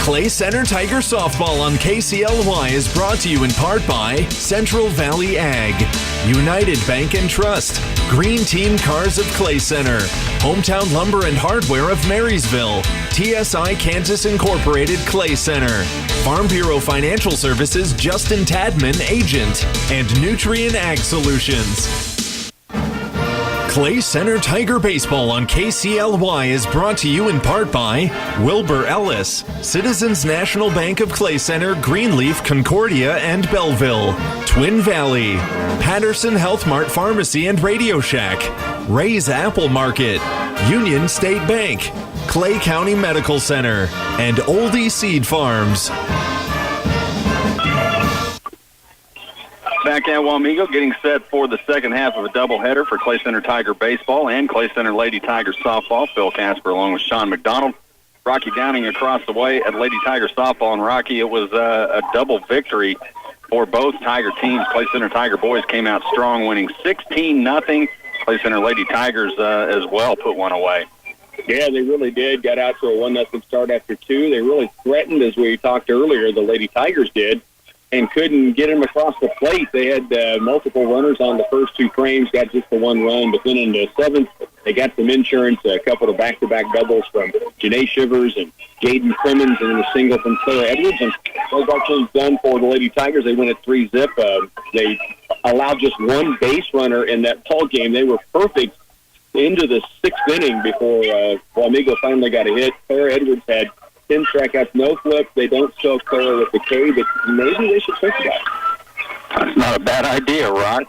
Clay Center Tiger Softball on KCLY is brought to you in part by Central Valley Ag, United Bank and Trust, Green Team Cars of Clay Center, Hometown Lumber and Hardware of Marysville, TSI Kansas Incorporated Clay Center, Farm Bureau Financial Services Justin Tadman Agent, and Nutrien Ag Solutions. Clay Center Tiger Baseball on KCLY is brought to you in part by Wilbur Ellis, Citizens National Bank of Clay Center, Greenleaf, Concordia, and Belleville, Twin Valley, Patterson Health Mart Pharmacy and Radio Shack, Ray's Apple Market, Union State Bank, Clay County Medical Center, and Oldie Seed Farms. Back at Wamego, getting set for the second half of a doubleheader for Clay Center Tiger Baseball and Clay Center Lady Tiger Softball. Phil Casper along with Sean McDonald. Rocky Downing across the way at Lady Tiger Softball. And Rocky, it was a double victory for both Tiger teams. Clay Center Tiger boys came out strong, winning 16-0. Clay Center Lady Tigers as well put one away. Yeah, they really did. Got out to a 1-0 start after two. They really threatened, as we talked earlier, the Lady Tigers did, and couldn't get them across the plate. They had multiple runners on the first two frames, got just the one run. But then in the seventh, they got some insurance, a couple of back-to-back doubles from Janae Shivers and Jaden Crimmins, and a single from Claire Edwards. And those got things done for the Lady Tigers. They win at 3-zip. They allowed just one base runner in that ball game. They were perfect into the sixth inning before Wamego finally got a hit. Claire Edwards had 10 strikeouts, no flip. They don't spell Clara with the K, but maybe they should think about it. That's not a bad idea, Rod.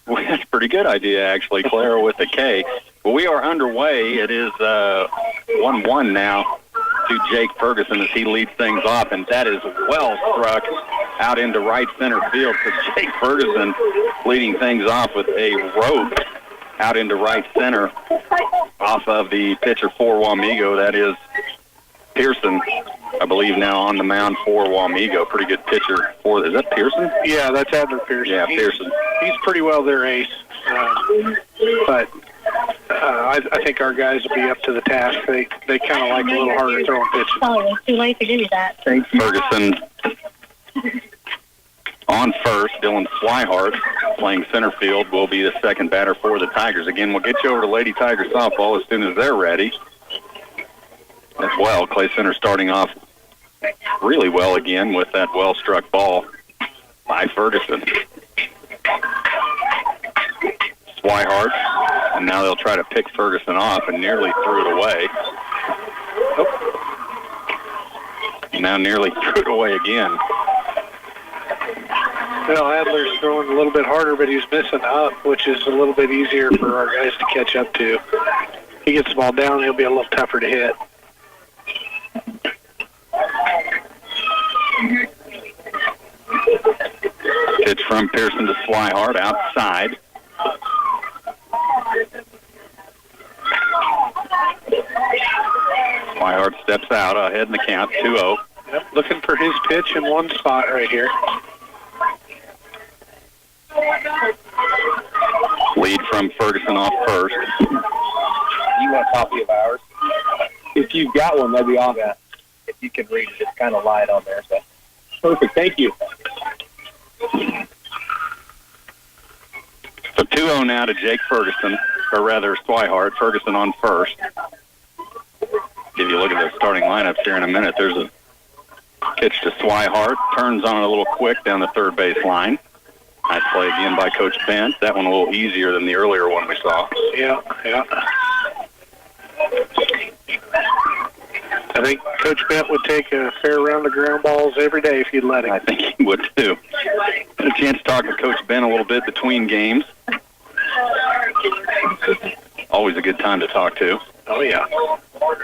That's a pretty good idea, actually, Clara with the K. Well, we are underway. It is 1-1 now to Jake Ferguson as he leads things off, and that is well struck out into right center field for Jake Ferguson, leading things off with a rope out into right center off of the pitcher for Wamego. That is Pearson, I believe, now on the mound for Wamego. Pretty good pitcher for. Is that Pearson? Yeah, that's Adler Pearson. Yeah, Pearson. He's pretty well their ace, but I think our guys will be up to the task. They kind of like a little harder throwing pitches. Oh, it's too late to do that. Ferguson on first. Dylan Swihart playing center field will be the second batter for the Tigers. Again, we'll get you over to Lady Tiger Softball as soon as they're ready. As well, Clay Center starting off really well again with that well-struck ball by Ferguson. Swihart, and now they'll try to pick Ferguson off and nearly threw it away. Now nearly threw it away again. Well, Adler's throwing a little bit harder, but he's missing up, which is a little bit easier for our guys to catch up to. He gets the ball down, he'll be a little tougher to hit. Pitch from Pearson to Swihart outside. Swihart steps out ahead in the count, 2-0. Yep, looking for his pitch in one spot right here. Lead from Ferguson off first. You want a copy of ours? If you've got one, that'd be awesome. Yeah. If you can read it, it's kind of light on there. So. Perfect. Thank you. So 2-0 now to Jake Ferguson, or rather Swihart. Ferguson on first. Give you a look at the starting lineups here in a minute. There's a pitch to Swihart. Turns on it a little quick down the third base line. Nice play again by Coach Bent. That one a little easier than the earlier one we saw. Yeah. I think Coach Bent would take a fair round of ground balls every day if you'd let him. I think he would, too. Had a chance to talk to Coach Bent a little bit between games. Always a good time to talk to. Oh, yeah.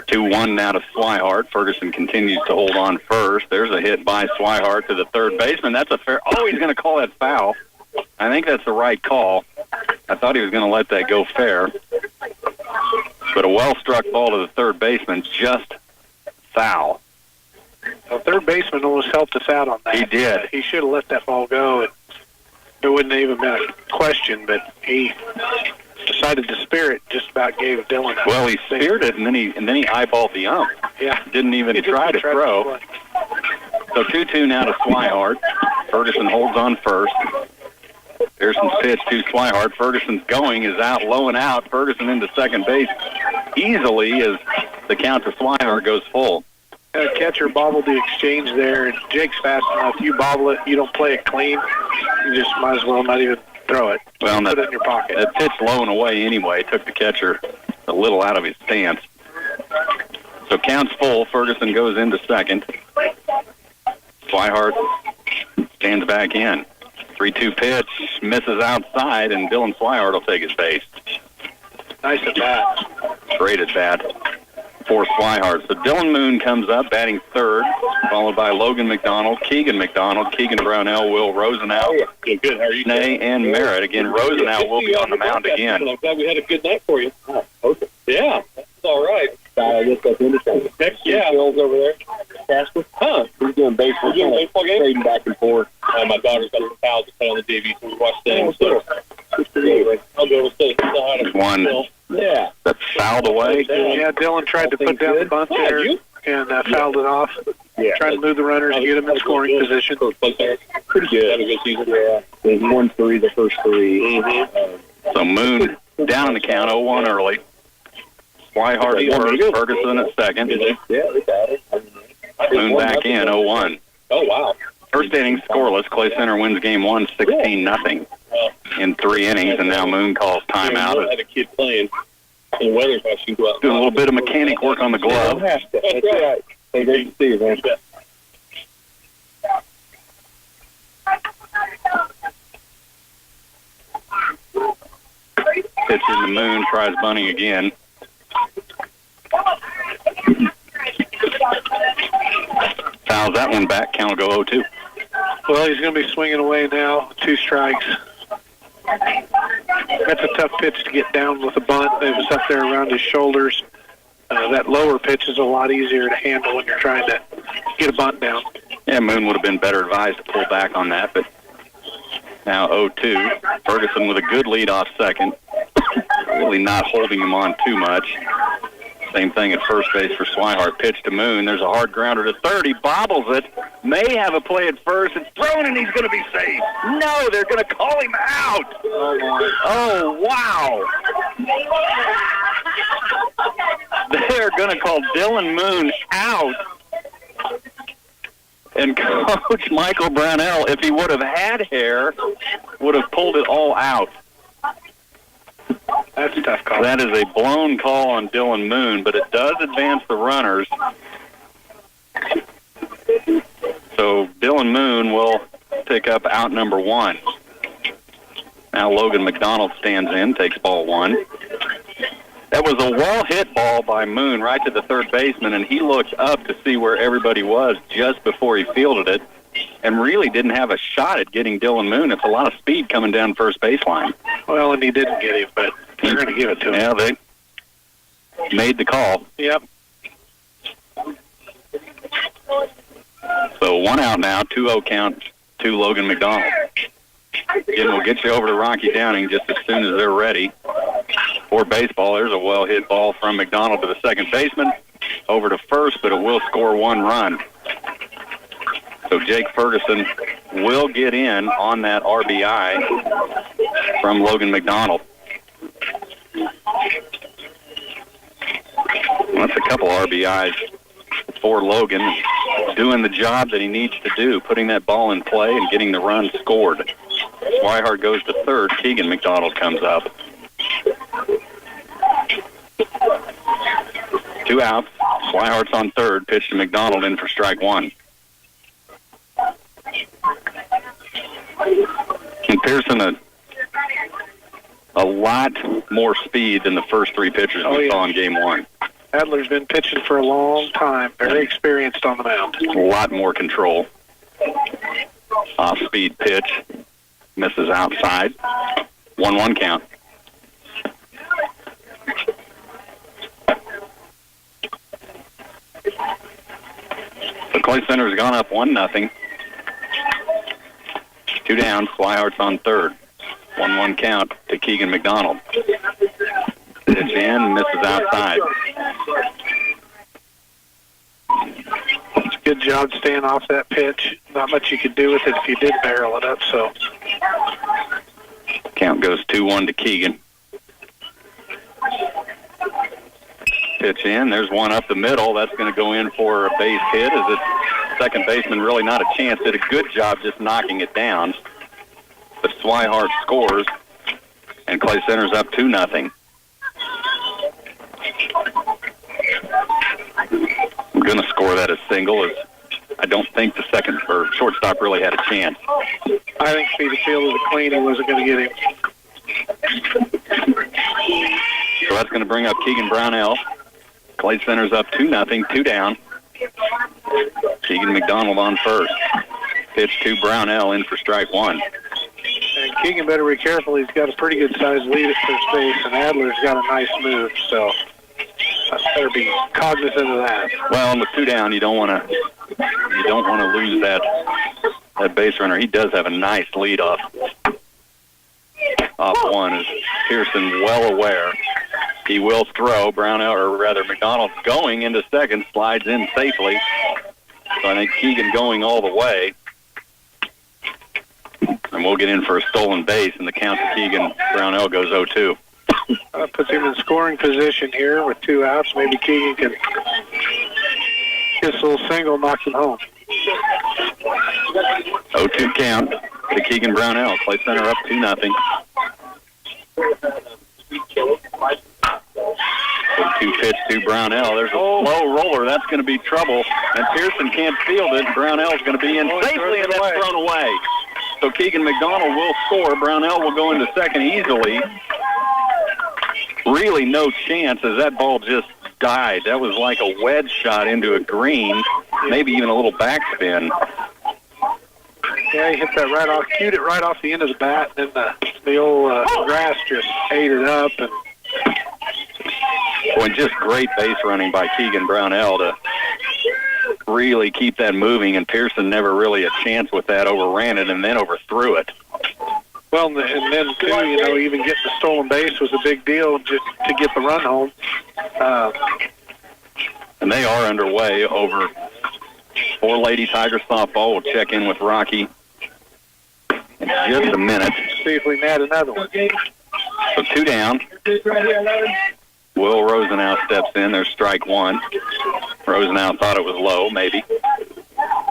2-1 now to Swihart. Ferguson continues to hold on first. There's a hit by Swihart to the third baseman. That's a fair... Oh, he's going to call that foul. I think that's the right call. I thought he was going to let that go fair. But a well-struck ball to the third baseman, just foul. The third baseman almost helped us out on that. He did. He should have let that ball go. It wouldn't have even been a question, but he decided to spear it, just about gave Dylan a... Well, he speared it, and then he eyeballed the ump. Yeah. Didn't even try to throw. So 2-2 now to Swihart. Ferguson holds on first. Pearson's pitch to Swihart. Ferguson's going, is out, low and out. Ferguson into second base easily as the count to Swihart goes full. Catcher bobbled the exchange there, and Jake's fast enough. You bobble it, you don't play it clean, you just might as well not even throw it. Well, put it in your pocket. That pitch low and away anyway took the catcher a little out of his stance. So count's full. Ferguson goes into second. Swihart stands back in. 3-2 pitch, misses outside, and Dylan Swihart will take his base. Nice at bat. Great at bat for Swihart. So Dylan Moon comes up, batting third, followed by Logan McDonald, Keegan McDonald, Keegan Brownell, Will Rosenau, Good. How are you? Snay, and Merritt. Again, Rosenau will be on the mound again. I'm glad we had a good night for you. Oh, okay. Yeah, that's all right. I guess that's interesting. Next year, Bill's over there. Casper? Huh. We're doing baseball. We're doing baseball games? Trading back and forth. My daughter's got some pals that play on the JV, so we watch things. So, I'll go to say. One. Yeah. That's fouled away. Yeah, Dylan tried to put down the bunt there and fouled it off. Yeah. Tried to move the runners and get them in scoring position. Pretty good. Have a good season. Yeah. There's 1-3 the first three. So Moon down in the count, 0-1 early. Swihart at first, Ferguson at second. Yeah, they got it. Moon back in, 0-1. Oh, wow. First inning scoreless. Clay Center wins game one, 16-0 in 3 innings, and now Moon calls timeout. I had a kid playing in weather costume. Doing a little bit of mechanic work on the glove. That's right. Hey, great to see you, man. Pitch in the Moon, tries bunting again. Fouls that one back, count will go 0-2. Well, he's going to be swinging away now, 2 strikes. That's a tough pitch to get down with a bunt. It was up there around his shoulders. That lower pitch is a lot easier to handle when you're trying to get a bunt down. Yeah, Moon would have been better advised to pull back on that, but now 0-2. Ferguson with a good lead off second. Really not holding him on too much. Same thing at first base for Swihart. Pitch to Moon. There's a hard grounder to third. He bobbles it. May have a play at first. It's thrown, and he's going to be safe. No, they're going to call him out. Oh, wow. They're going to call Dylan Moon out. And Coach Michael Brownell, if he would have had hair, would have pulled it all out. That's a tough call. That is a blown call on Dylan Moon, but it does advance the runners. So Dylan Moon will pick up out number 1. Now Logan McDonald stands in, takes ball 1. That was a well-hit ball by Moon right to the third baseman, and he looked up to see where everybody was just before he fielded it and really didn't have a shot at getting Dylan Moon. It's a lot of speed coming down first baseline. Well, and he didn't get him, but they're going to give it to him. Yeah, they made the call. Yep. So 1 out now, 2-0 count to Logan McDonald. Again, we'll get you over to Rocky Downing just as soon as they're ready for baseball. There's a well-hit ball from McDonald to the second baseman, over to first, but it will score 1 run. So Jake Ferguson will get in on that RBI from Logan McDonald. Well, that's a couple RBIs for Logan, doing the job that he needs to do, putting that ball in play and getting the run scored. Swihart goes to third. Keegan McDonald comes up. 2 outs. Swihart's on third. Pitch to McDonald in for strike 1. And Pearson, a lot more speed than the first 3 pitchers we saw in game 1. Adler's been pitching for a long time. Very experienced on the mound. A lot more control. Off-speed pitch. Misses outside. 1-1 count. The Clay Center has gone up 1-0. 2 down. Swihart's on third. 1-1 count to Keegan McDonald. Pitch in, misses outside. good job staying off that pitch. Not much you could do with it if you did barrel it up, so. Count goes 2-1 to Keegan. Pitch in. There's one up the middle. That's going to go in for a base hit. As its second baseman really not a chance. Did a good job just knocking it down. But Swihart scores, and Clay Center's up 2-0. I'm going to score that as single, as I don't think the second or shortstop really had a chance. I think if he'd have fielded it clean, he wasn't going to get him. So that's going to bring up Keegan Brownell. Clay Center's up 2-0, 2 down. Keegan McDonald on first. Pitch to Brownell, in for strike one. And Keegan better be careful. He's got a pretty good sized lead at first base, and Adler's got a nice move, so better be cognizant of that. Well, with 2 down, you don't want to lose that base runner. He does have a nice lead off one. Is Pearson well aware he will throw. Brownell, or rather McDonald, going into second, slides in safely. So I think Keegan going all the way. And we'll get in for a stolen base, and the count to Keegan Brownell goes 0-2. Puts him in scoring position here with 2 outs. Maybe Keegan can get a little single, knocks him home. 0-2 count to Keegan Brownell. Clay Center up 2-0. 0-2 pitch to Brownell. There's a slow roller. That's going to be trouble. And Pearson can't field it. Brownell's going to be in safely, and that's thrown away. So Keegan McDonald will score. Brownell will go into second easily. Really no chance, as that ball just died. That was like a wedge shot into a green, maybe even a little backspin. Yeah, he hit that right off, cued it right off the end of the bat, and then the old grass just ate it up. And just great base running by Keegan Brownell to really keep that moving, and Pearson never really a chance with that, overran it and then overthrew it. Well, and then, too, even getting the stolen base was a big deal just to get the run home. And they are underway over for Lady Tiger softball. We'll check in with Rocky in just a minute. See if we can add another one. So 2 down. Will Rosenau steps in. There's strike one. Rosenau thought it was low, maybe.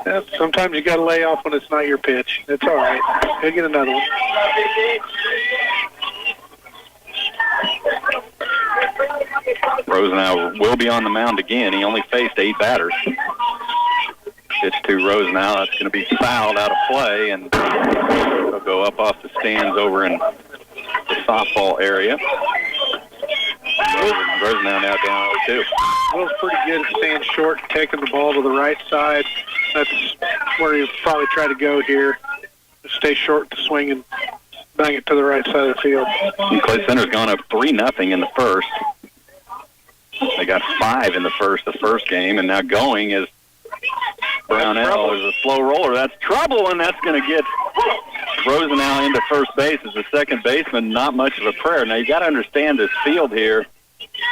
Yeah, sometimes you got to lay off when it's not your pitch. It's all right. He'll get another one. Rosenau will be on the mound again. He only faced 8 batters. Pitch to Rosenau. That's going to be fouled out of play, and it'll go up off the stands over in the softball area. Rosenau now down 0-2. Will's pretty good at staying short, taking the ball to the right side. That's where he'll probably try to go here. Stay short to swing and bang it to the right side of the field. And Clay Center's gone up 3-0 in the first. They got 5 in the first game, and now going is Brownell. There's a slow roller. That's trouble, and that's going to get Rosenau into first base as the second baseman. Not much of a prayer. Now, you got to understand this field here,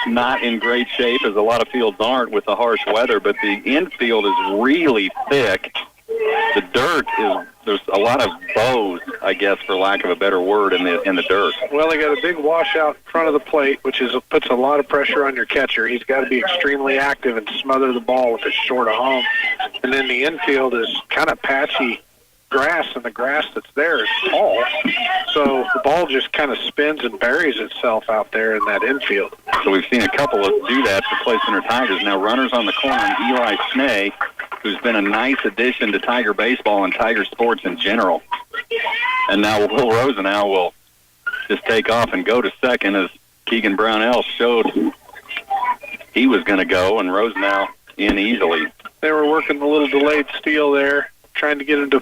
not in great shape, as a lot of fields aren't with the harsh weather, but the infield is really thick. The dirt is, there's a lot of bows, I guess, for lack of a better word, in the dirt. Well, they got a big washout in front of the plate, which puts a lot of pressure on your catcher. He's got to be extremely active and smother the ball with as short a home. And then the infield is kind of patchy grass, and the grass that's there is tall. So the ball just kind of spins and buries itself out there in that infield. So we've seen a couple of do that for Clay Center Tigers. Now runners on the corner, and Eli Schnee, who's been a nice addition to Tiger baseball and Tiger sports in general. And now Will Rosenau will just take off and go to second, as Keegan Brownell showed he was going to go, and Rosenau in easily. They were working a little delayed steal there, trying to get him to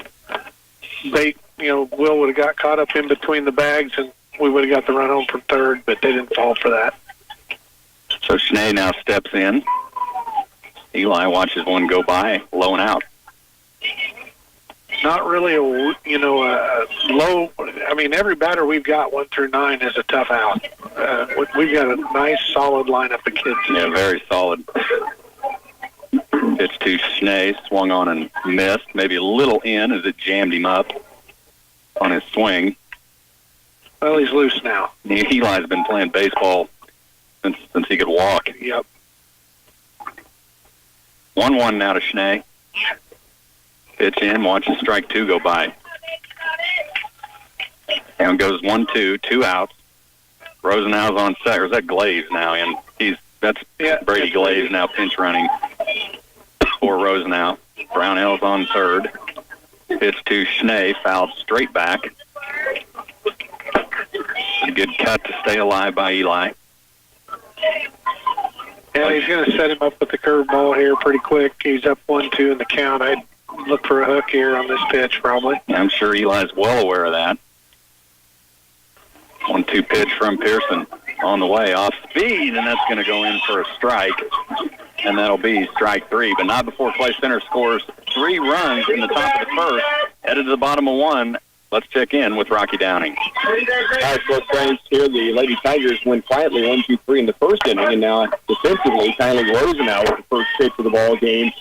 bait. Will would have got caught up in between the bags, and we would have got the run home from third, but they didn't fall for that. So Schnee now steps in. Eli watches one go by, low and out. Not really a low. I mean, every batter we've got 1 through 9 is a tough out. We've got a nice, solid lineup of kids. Yeah, very solid. Pitch to Schnee, swung on and missed. Maybe a little in as it jammed him up on his swing. Well, he's loose now. Eli's been playing baseball since he could walk. Yep. 1-1 now to Schnee. Pitch in, watches strike 2 go by. And goes 1-2, 2 outs. Rosenau's on set. Or is that Glaze now? And that's Brady Glaze now pinch running for Rosenau. Brownell's on third. Pitch to Schnee, fouled straight back. A good cut to stay alive by Eli. Yeah, he's going to set him up with the curveball here pretty quick. He's up 1-2 in the count. I'd look for a hook here on this pitch, probably. I'm sure Eli's well aware of that. 1-2 pitch from Pearson on the way, off speed, and that's going to go in for a strike. And that'll be strike 3, but not before Clay Center scores 3 runs in the top of the first. Headed to the bottom of 1. Let's check in with Rocky Downing. All right, so friends, here the Lady Tigers went quietly 1-2-3 in the first inning, and now defensively, Kylie Rosenau with the first pitch of the ball game.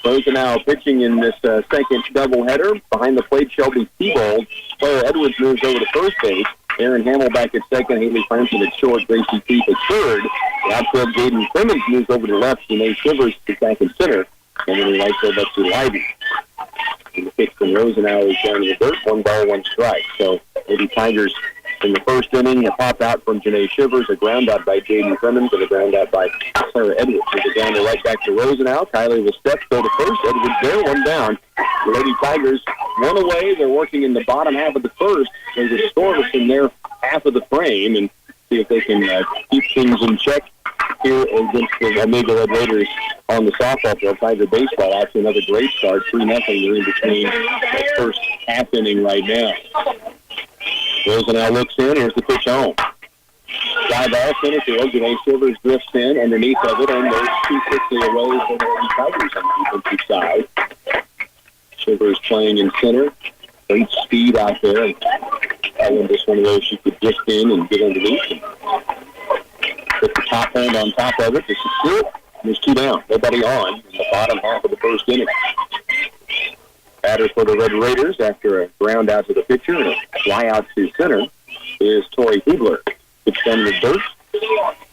Rosenau pitching in this second doubleheader. Behind the plate, Shelby Seabold. Claire Edwards moves over to first base. Aaron Hamill back at second. Haley Franson at short. Gracie Keith at third. The outfield, Jaden Clemens moves over to left. Renee Shivers is back in center. And then the right field, that's Leiby. And the pitch from Rosenau is down to the dirt. 1 ball, 1 strike. So Lady Tigers in the first inning, a pop out from Janae Shivers, a ground out by Jaden Clemens, and a ground out by Sarah Edwards. There's a grounder right back to Rosenau. Kylie with steps, go to first. Edwards there, 1 down. The Lady Tigers 1 away. They're working in the bottom half of the first. There's a scoreless in their half of the frame, and see if they can keep things in check here against the Wamego Raiders on the softball field. Tiger baseball out to another great start, 3-0. They're in between that first half inning right now. Rosenau looks in. Here's the pitch home. Fly ball center field. Janae Silvers drifts in underneath of it, and they're too quickly away from the Tigers on the defensive side. Silvers playing in center. Great speed out there. That one just one of those she could drift in and get underneath and put the top hand on top of it to secure it. There's 2 down. Nobody on in the bottom half of the first inning. Batter for the Red Raiders after a ground out to the pitcher and a fly out to center is Tori Hubler. It's done the dirt.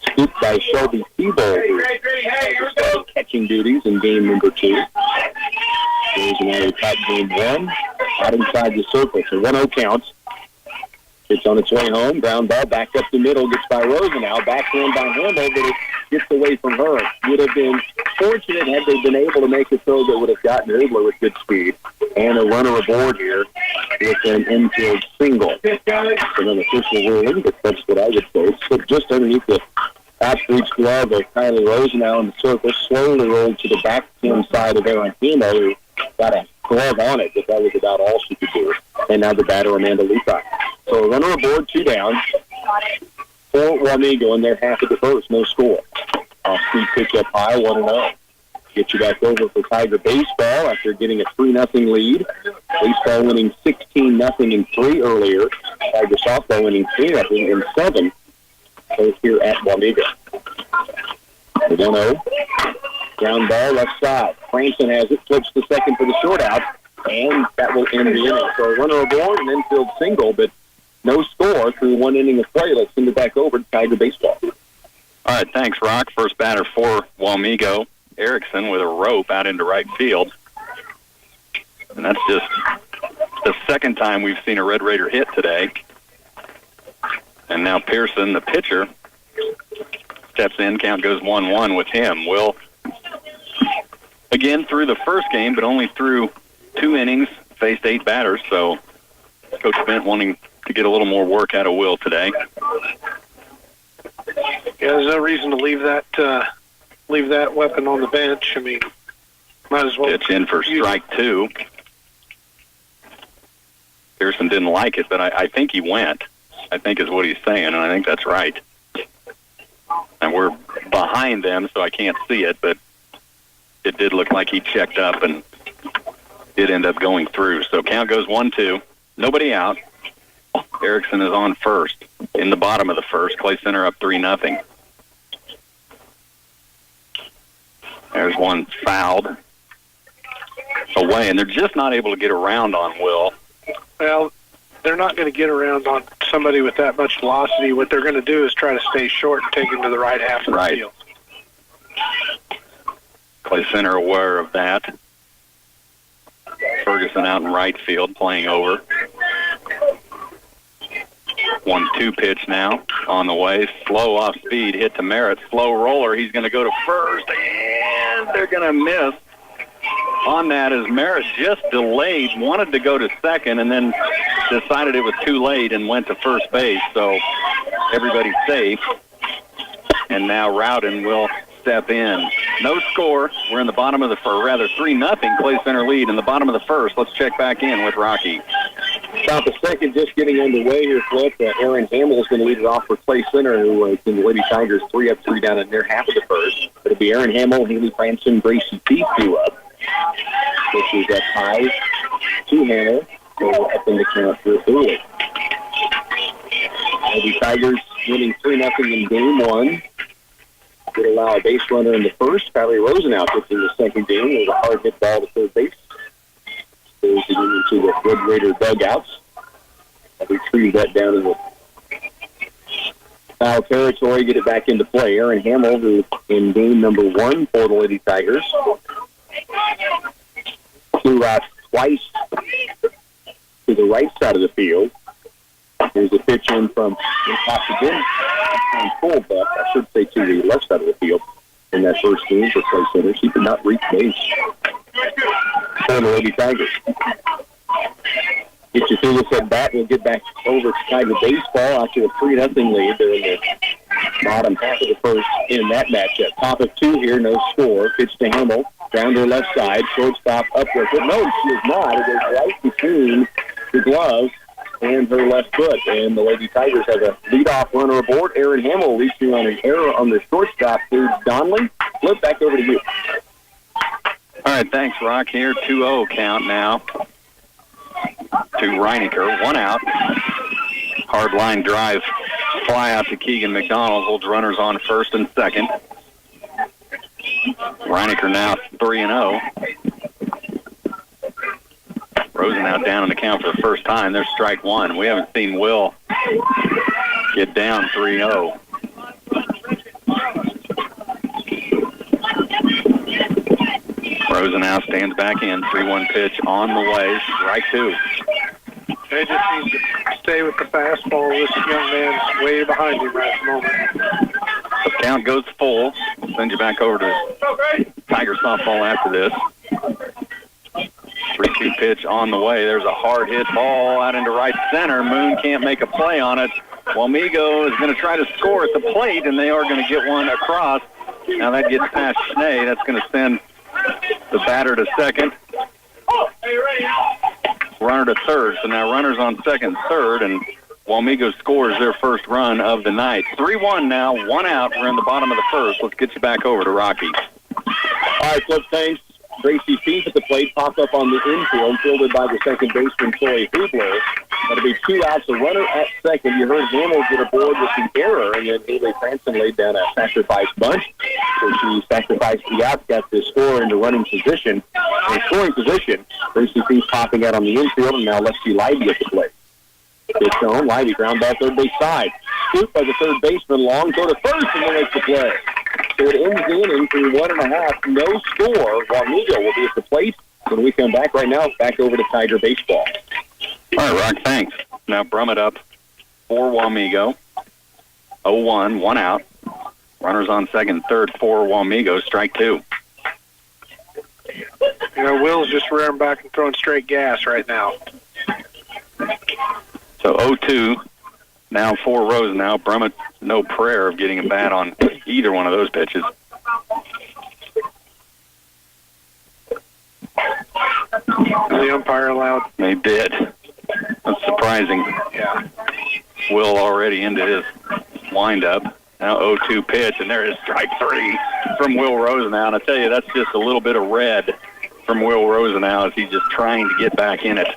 Scooped by Shelby Seabold, who started catching duties in game number 2. There's another top game 1 out inside the circle. So 1-0 counts. It's on its way home. Ground ball back up the middle. Gets by Rosenau. Backhand by Hamill, but it gets away from her. Would have been fortunate had they been able to make a throw that would have gotten Hubler with good speed. And a runner aboard here with an infield single. It's an unofficial ruling, but that's what I would say. So just underneath the outreach glove of Kylie Rosenau in the circle, slowly rolled to the backhand side of Aaron Hamill, who got a glove on it, but that was about all she could do. And now the batter, Amanda Lupa. So runner aboard, 2 down. For Wamego in their half of the first, no score. Off-speed pitch up high, 1-0. Get you back over for Tiger baseball after getting a 3-0 lead. Baseball winning 16-0 in 3 earlier. Tiger softball winning 3-0 in 7. Both here at Wamego. The 1-0. Ground ball left side. Franson has it, flips to second for the short out, and that will end the inning. So a runner aboard, an infield single, but no score through 1 inning of play. Let's send it back over to Tiger baseball. All right, thanks, Rock. First batter for Wamego, Erickson, with a rope out into right field. And that's just the second time we've seen a Red Raider hit today. And now Pearson, the pitcher, steps in. Count goes 1-1 with him. Will, again, through the first game, but only through 2 innings, faced 8 batters. So Coach Bent wanting to get a little more work out of Will today. Yeah, there's no reason to leave that weapon on the bench. I mean, might as well. Pitch in for strike 2. Pearson didn't like it, but I think he went. I think is what he's saying, and I think that's right. And we're behind them, so I can't see it, but it did look like he checked up and did end up going through. So count goes 1-2. Nobody out. Erickson is on first in the bottom of the first. Clay Center up 3-0. There's one fouled away, and they're just not able to get around on Will. Well, they're not going to get around on somebody with that much velocity. What they're going to do is try to stay short and take him to the right half of the field. Clay Center aware of that. Ferguson out in right field playing over. 1-2 pitch now on the way. Slow off speed, hit to Merritt. Slow roller. He's going to go to first, and they're going to miss on that as Merritt just delayed, wanted to go to second, and then decided it was too late and went to first base. So everybody's safe. And now Rowden will step in. No score. We're in the bottom of the first, rather 3-0 Clay Center lead in the bottom of the first. Let's check back in with Rocky. About the second just getting underway here, Flip. Aaron Hamill is going to lead it off for Clay Center, who is in the Lady Tigers 3 up, 3 down in their half of the first. It'll be Aaron Hamill, Haley Franson, Gracie Peace 2 up. This is at ties to Hamill, so up in the count for Lady Tigers winning 3-0 in game one. Would allow a base runner in the first. Kylie Rosenau gets in the second game with a hard hit ball to third base. Goes into the Red Raider dugouts. And retrieve that down in the foul territory, get it back into play. Aaron Hamill, who in game number one for the Lady Tigers, flew out twice to the right side of the field. There's a pitch in from again on fullback, I should say, to the left side of the field in that first game for Clay Center. He did not reach base for the Lady Tigers. Get you through this at bat. We'll get back over to Tiger baseball after a 3-0 lead. They're in the bottom half of the first in that matchup. Top of 2 here, no score. Pitch to Hamill. Down to her left side. Shortstop up with it. No, she is not. It is right between the glove and her left foot. And the Lady Tigers have a leadoff runner aboard. Aaron Hamill reaching on an error on the shortstop. Here's Donnelly. Flip back over to you. All right, thanks, Rock. Here, 2-0 count now to Reinecker. 1 out. Hard line drive. Fly out to Keegan McDonald. Holds runners on first and second. Reinecker now 3-0. Rosenau down on the count for the first time. There's strike one. We haven't seen Will get down 3-0. Rosenau stands back in. 3-1 pitch on the way. Strike 2. They just need to stay with the fastball. This young man's way behind him right at the moment. The count goes full. We'll send you back over to Tiger softball after this. 3-2 pitch on the way. There's a hard hit ball out into right center. Moon can't make a play on it. Wamego is going to try to score at the plate, and they are going to get one across. Now that gets past Schnee. That's going to send the batter to second. Runner to third. So now runners on second, third, and Wamego scores their first run of the night. 3-1 now, 1 out. We're in the bottom of the first. Let's get you back over to Rocky. All right, Flip, thanks. Gracie Peace at the plate, popped up on the infield, fielded by the second baseman, Chloe Hubler. That'll be 2 outs, a runner at second. You heard Hamill get aboard with the error, and then Haley Franson laid down a sacrifice bunt. So she sacrificed the out, got the score into running position. In scoring position, Gracie Peace popping out on the infield, and now Lexi Lively at the plate. It's on, Lively ground ball third base side. Scoop by the third baseman, long throw to first, and then makes the play. So it ends the inning through 1.5, no score. Wamego will be at the plate. When we come back right now, back over to Tiger baseball. All right, Rock, thanks. Now Brummett up for Wamego. 0-1, 1 out. Runners on second, third for Wamego. Strike 2. You know, Will's just rearing back and throwing straight gas right now. So 0-2 now for Rosenau. Brummett, no prayer of getting a bat on either one of those pitches. The umpire allowed. They did. That's surprising. Yeah. Will already into his windup. Now 0-2 pitch, and there is strike 3 from Will Rosenau. And I tell you, that's just a little bit of red from Will Rosenau as he's just trying to get back in it.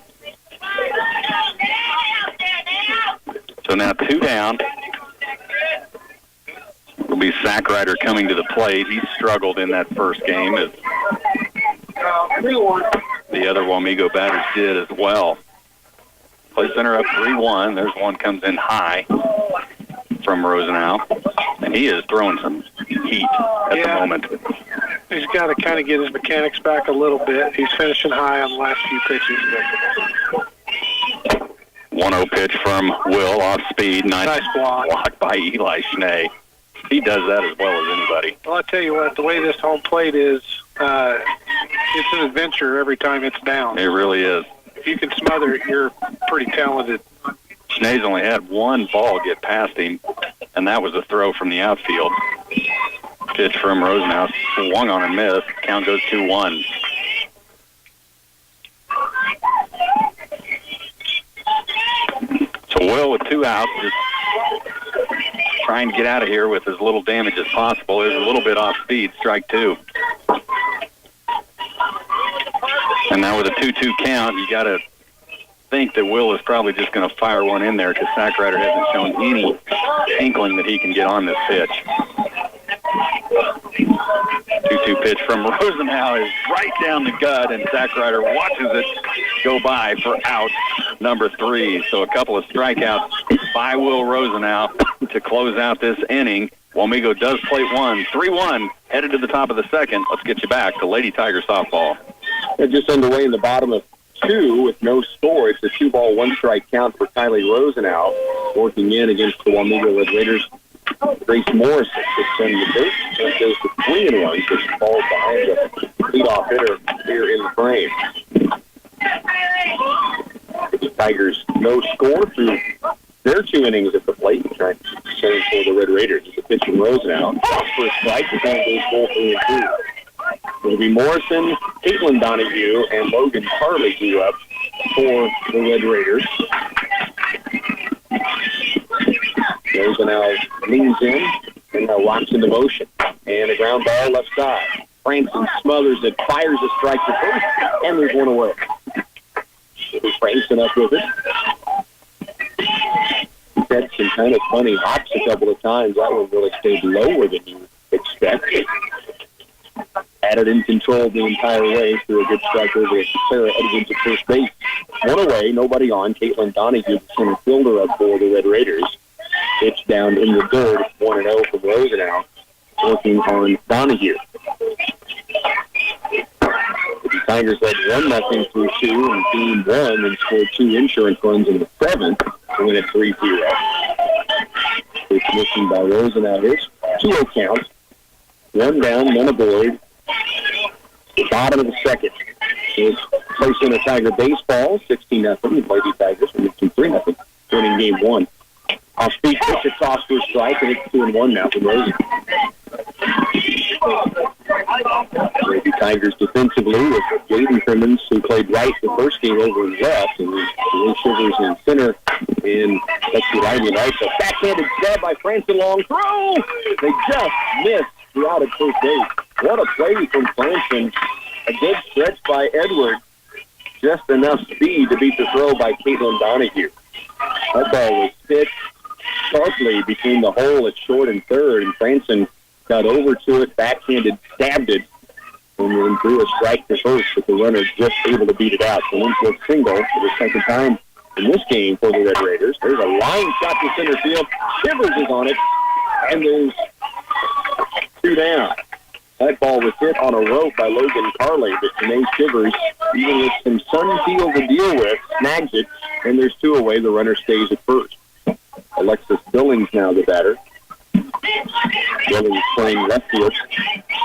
So now 2 down. Will be Sackrider coming to the plate. He struggled in that first game. 3-1. the other Wamego batters did as well. Clay Center up 3-1. There's one comes in high from Rosenau, and he is throwing some heat at the moment. He's got to kind of get his mechanics back a little bit. He's finishing high on the last few pitches. 1-0 pitch from Will off speed. Nice block by Eli Schnee. He does that as well as anybody. Well, I'll tell you what, the way this home plate is, it's an adventure every time it's down. It really is. If you can smother it, you're pretty talented. Schnee's only had one ball get past him, and that was a throw from the outfield. Pitch from Rosenau, swung on and missed. Count goes 2-1. So Will with 2 outs, just trying to get out of here with as little damage as possible. There's a little bit off speed, strike 2. And now with a 2-2 count, you got to think that Will is probably just going to fire one in there because Sackrider hasn't shown any inkling that he can get on this pitch. 2-2 pitch from Rosenau is right down the gut, and Sackrider watches it go by for out number 3. So a couple of strikeouts by Will Rosenau to close out this inning. Wamego does plate 1, 3-1, headed to the top of the second. Let's get you back to Lady Tiger softball. They're just underway in the bottom of 2 with no score. It's a 2-ball, 1-strike count for Kylie Rosenau, working in against the Wamego Red Raiders. Grace Morris to send the base. That goes to 3-1 because she falls behind the leadoff hitter here in the frame. The Tigers no score through their 2 innings at the plate, trying to send for the Red Raiders. It's a pitch from Rosenau. For a strike, the count goes 4-3-2. It'll be Morrison, Caitlin Donahue, and Logan Carley due up for the Red Raiders. Rosenau leans in and now locks into motion. And a ground ball left side. Franson smothers it, fires a strike to first, and there's one away. Franson up with it. He's had some kind of funny hops a couple of times. That one really stayed lower than you expect. Had it in control the entire way through a good strike over Sarah Edwards at first base. One away, nobody on. Caitlin Donahue, the center fielder up for the Red Raiders. Pitch down in the dirt, 1-0 from Rosenau, working on Donahue. The Tigers led 1-0 through 2 and Team 1 and scored 2 insurance runs in the 7th to win at 3-0. Pitch missing by Rosenau. Here's 2-0 count. 1 down, 1 aboard. Bottom of the second. Is placing a Tiger baseball, 16-0. The Lady Tigers are making 3-0, winning game 1. Off-speed pitch, it tossed for a strike, and it's 2-1 now for Rosen. Lady Tigers defensively with Jaden Crimmins, who played right the first game over in left, and Lee Shivers in center, and Lexi Riley right. So backhanded stab by Franson, long throw! They just missed the out at first base. What a play from Franson. A good stretch by Edwards. Just enough speed to beat the throw by Caitlin Donahue. That ball was pitched sharply between the hole at short and third, and Franson got over to it, backhanded, stabbed it, and then threw a strike to first, but the runner just able to beat it out. So Winfield single for the second time in this game for the Red Raiders. There's a line shot to center field. Shivers is on it, and there's 2 down. That ball was hit on a rope by Logan Carley, but Janae Shivers, even with some sun field to deal with, snags it, and there's 2 away. The runner stays at first. Alexis Billings now the batter. Billings playing left field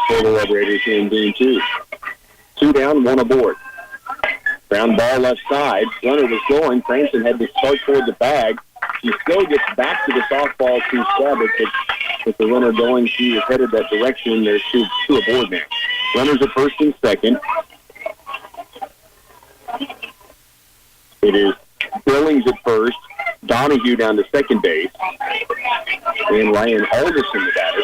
for the Red Raiders in game 2. 2 down, 1 aboard. Ground ball left side. Runner was going. Franson had to start toward the bag. She still gets back to the softball to stab it, but with the runner going, she is headed that direction. There's 2 aboard now. Runners at first and second. It is Billings at first. Donahue down to second base. And Ryan Alderson, the batter.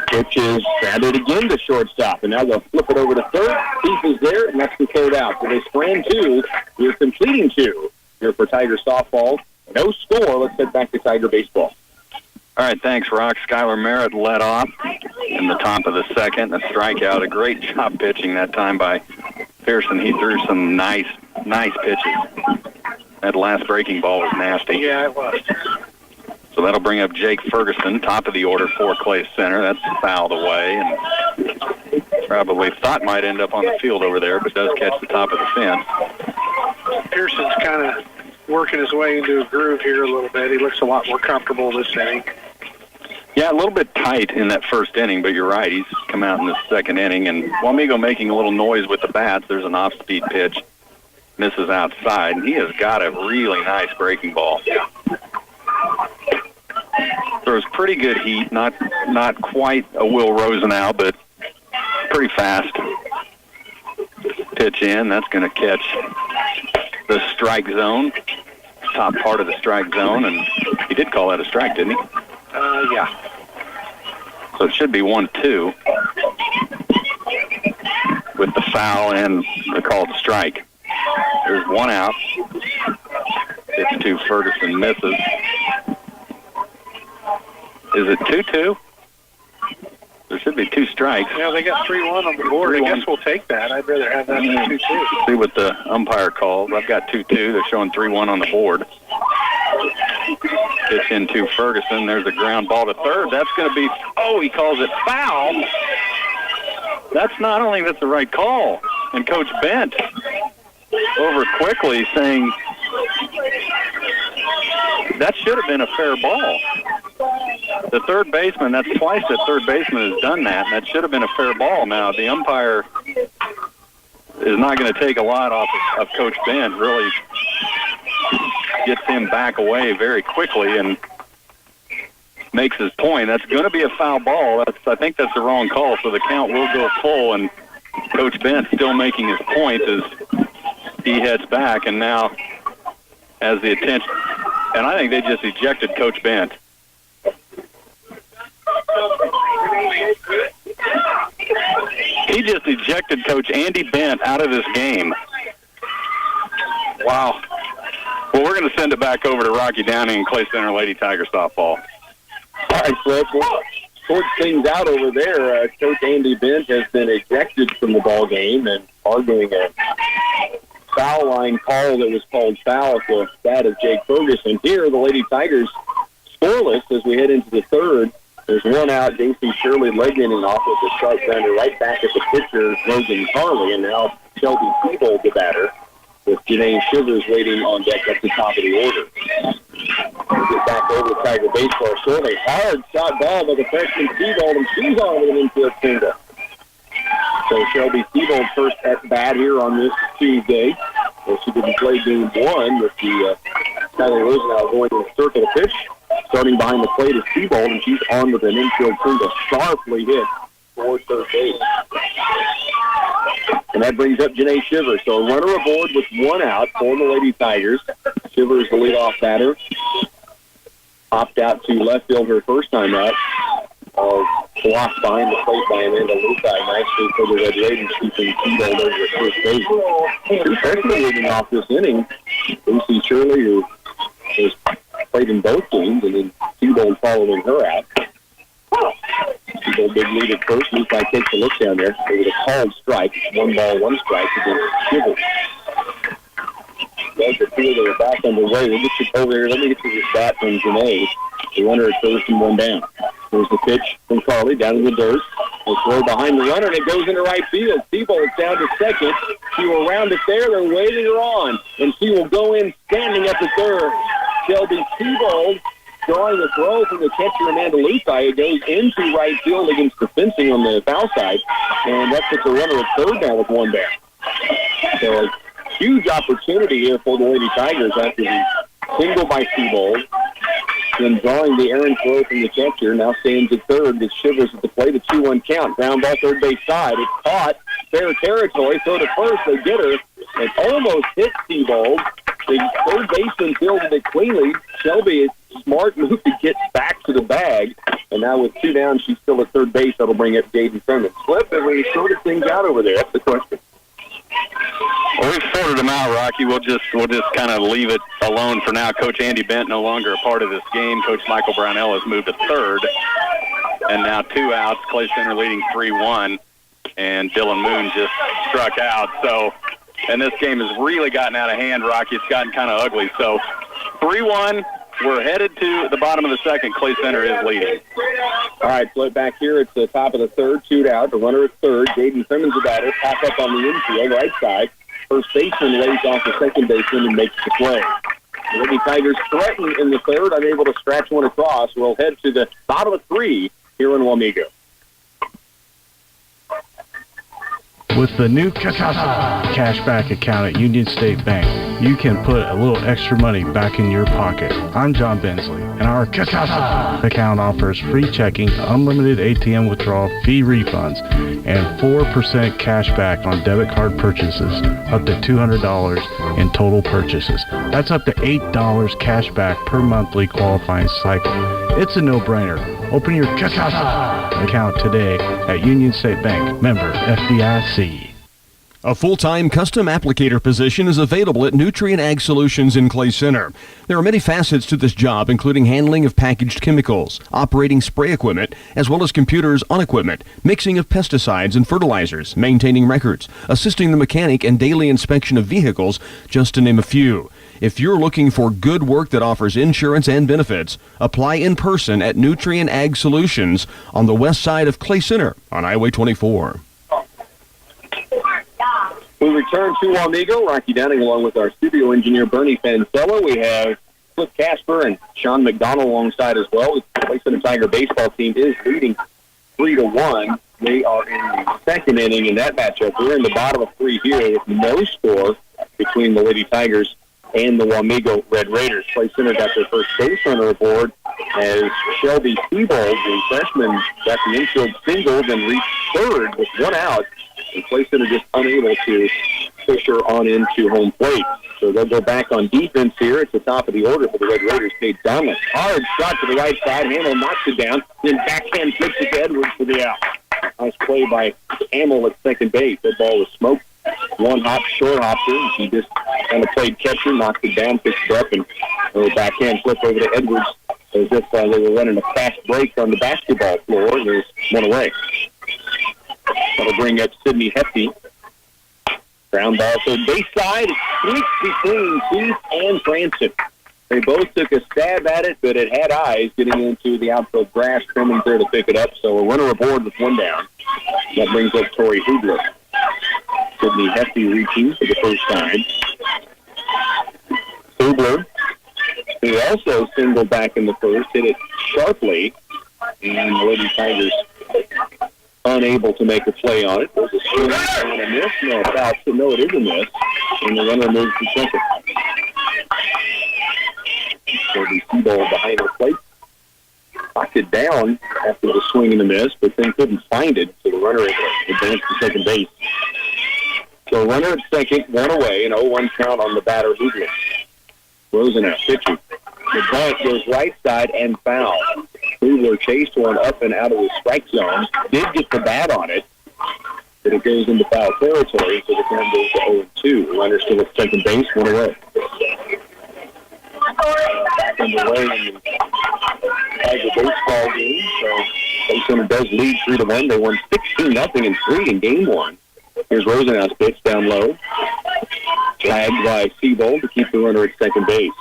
Pitch is grounded again to shortstop. And now they'll flip it over to third. Keith is there, and that's the third out. So they strand 2. We're completing 2 here for Tiger softball. No score. Let's head back to Tiger baseball. All right, thanks, Rock. Skylar Merritt led off in the top of the second. A strikeout. A great job pitching that time by Pearson. He threw some nice pitches. That last breaking ball was nasty. Yeah, it was. So that'll bring up Jake Ferguson, top of the order for Clay Center. That's fouled away, and probably thought might end up on the field over there, but does catch the top of the fence. Pearson's kind of working his way into a groove here a little bit. He looks a lot more comfortable this inning. Yeah, a little bit tight in that first inning, but you're right. He's come out in the second inning, and Wamego making a little noise with the bats. There's an off-speed pitch. Misses outside, and he has got a really nice breaking ball. Throws pretty good heat, not quite a Will Rosenau, but pretty fast. Pitch in, that's going to catch the strike zone, top part of the strike zone, and he did call that a strike, didn't he? Yeah. So it should be 1-2 with the foul and the called strike. There's one out. Pitch to Ferguson, misses. Is it 2-2? There should be 2 strikes. Yeah, they got 3-1 on the board. 3-1. I guess we'll take that. I'd rather have that than 2-2. See what the umpire calls. I've got 2-2. They're showing 3-1 on the board. Pitch into Ferguson. There's a ground ball to third. That's going to be, he calls it foul. That's not only that's the right call. And Coach Bent over quickly saying that should have been a fair ball. The third baseman, that's twice that third baseman has done that, and that should have been a fair ball. Now, the umpire is not going to take a lot off of Coach Bent, really gets him back away very quickly and makes his point. That's going to be a foul ball. I think that's the wrong call, so the count will go full, and Coach Bent still making his point as he heads back, and now has the attention. And I think they just ejected Coach Bent. He just ejected Coach Andy Bent out of this game. Wow. Well, we're going to send it back over to Rocky Downing and Clay Center Lady Tiger softball. All right, Flip. We'll sort things out over there. Coach Andy Bent has been ejected from the ball game and arguing a foul line call that was called foul for that of Jake Ferguson. Here, the Lady Tigers scoreless as we head into the third. There's one out. J.C. Shirley leg inning off with the strike grounder right back at the pitcher, Logan Carley, and now Shelby Seabold, the batter, with Janae Shivers waiting on deck at the top of the order. We'll get back over to Tiger baseball shortly. Hard shot ball by the freshman Seabold, and she's on with an infield single. So Shelby Seabold first at bat here on this Tuesday. Well, she didn't play game one with the Skyler Rosenau going to the circle pitch. Starting behind the plate is Seabold, and she's on with an infield single, sharply hit toward third base. And that brings up Janae Shivers. So a runner aboard with one out for the Lady Tigers. Shivers, the leadoff batter, popped out to left field her first time out. Blocked behind the plate by Amanda Lukai. Nicely for the Red Raiders, keeping Seabold over at first base. Two freshmen leading off this inning. Lucy Shirley, who has played in both games, and then Seabold following her out. Seabold big lead at first. Lukai takes a look down there. It was a called strike. 1 ball, 1 strike against Shivers. Does the field, they're back underway. We'll get you over here. Let me get you this bat from Janae. The runner at first and 1 down. There's the pitch from Carley down in the dirt. They throw behind the runner, and it goes into right field. Seabold's down to second. She will round it there. They're waving her on, and she will go in standing at the third. Shelby Seabold drawing a throw from the catcher, Amanda Lukai. It goes into right field against the fencing on the foul side, and that puts the runner at third now with 1 down. So a huge opportunity here for the Lady Tigers after the single by Seabold. Then drawing the errant throw from the catcher, now stands at third with Shivers at the plate, a 2-1 count. Ground ball third base side. It's caught. Fair territory. Throw to first. They get her. It almost hit Seabold. The third baseman fielded it cleanly. Shelby, a smart move to get back to the bag. And now with 2 down, she's still at third base. That'll bring up Jaden Furman. Flip, have we sorted things out over there? That's the question. Well, we've sorted them out, Rocky. We'll just kind of leave it alone for now. Coach Andy Bent no longer a part of this game. Coach Michael Brownell has moved to third. And now 2 outs. Clay Center leading 3-1. And Dylan Moon just struck out. So, and this game has really gotten out of hand, Rocky. It's gotten kind of ugly. So 3-1. We're headed to the bottom of the second. Clay Center is leading. All right, flip back here. It's the top of the third, 2 out. The runner at third. Jaden Simmons, the batter, pass up on the infield, right side. First baseman lays off the second baseman and makes the play. The Lady Tigers threaten in the third, unable to scratch one across. We'll head to the bottom of 3 here in Wamego. With the new cashback account at Union State Bank, you can put a little extra money back in your pocket. I'm John Bensley, and our account offers free checking, unlimited ATM withdrawal, fee refunds, and 4% cash back on debit card purchases up to $200 in total purchases. That's up to $8 cash back per monthly qualifying cycle. It's a no-brainer. Open your account today at Union State Bank, member FDIC. A full-time custom applicator position is available at Nutrient Ag Solutions in Clay Center. There are many facets to this job, including handling of packaged chemicals, operating spray equipment, as well as computers on equipment, mixing of pesticides and fertilizers, maintaining records, assisting the mechanic, and daily inspection of vehicles, just to name a few. If you're looking for good work that offers insurance and benefits, apply in person at Nutrient Ag Solutions on the west side of Clay Center on Highway 24. We return to Wamego. Rocky Downing along with our studio engineer, Bernie Fancello. We have Cliff Casper and Sean McDonald alongside as well. The Clay Center Tiger baseball team is leading 3-1. They are in the second inning in that matchup. We're in the bottom of 3 here with no score between the Lady Tigers and the Wamego Red Raiders. Clay Center got their first base runner aboard as Shelby Seabold, the freshman, got the infield singled and reached third with 1 out. And Clay Center just unable to push her on into home plate. So they'll go back on defense here at the top of the order for the Red Raiders. Cade Donlin. Hard shot to the right side. Hamill knocks it down. Then backhand flips it to Edwards for the out. Nice play by Hamill at second base. That ball was smoked. 1 hop, short hopper. He just kind of played catcher, knocked it down, picked it up, and a backhand flip over to Edwards as if they were running a fast break on the basketball floor. And there's 1 away. That'll bring up Sydney Hefty. Ground ball to base side. It squeaks between Keith and Franson. They both took a stab at it, but it had eyes getting into the outfield grass. Cummins there to pick it up. So a runner aboard with 1 down. That brings up Tori Hubler. Sydney Hefty reaching for the first time. Hubler, who also singled back in the first, hit it sharply. And the Lady Tigers unable to make a play on it. There's a swing and a miss. No, foul. No, it is a miss. And the runner moves to second. So the Seabold behind the plate knocked it down after the swing and the miss, but then couldn't find it. So the runner advanced to second base. So runner at second, 1 away, and 0-1 count on the batter, Hugler. Rosenau pitching. The bunt goes right side and foul. Hugler chased one up and out of the strike zone. Did get the bat on it, but it goes into foul territory, so the count goes to 0-2. The runner still at second base, 1 away. Back underway in the Tiger baseball game, so Clay Center does lead 3-1. They won 16-0 and 3 in game 1. Here's Rosenau's pitch down low. Flagged by Seabold to keep the runner at second base.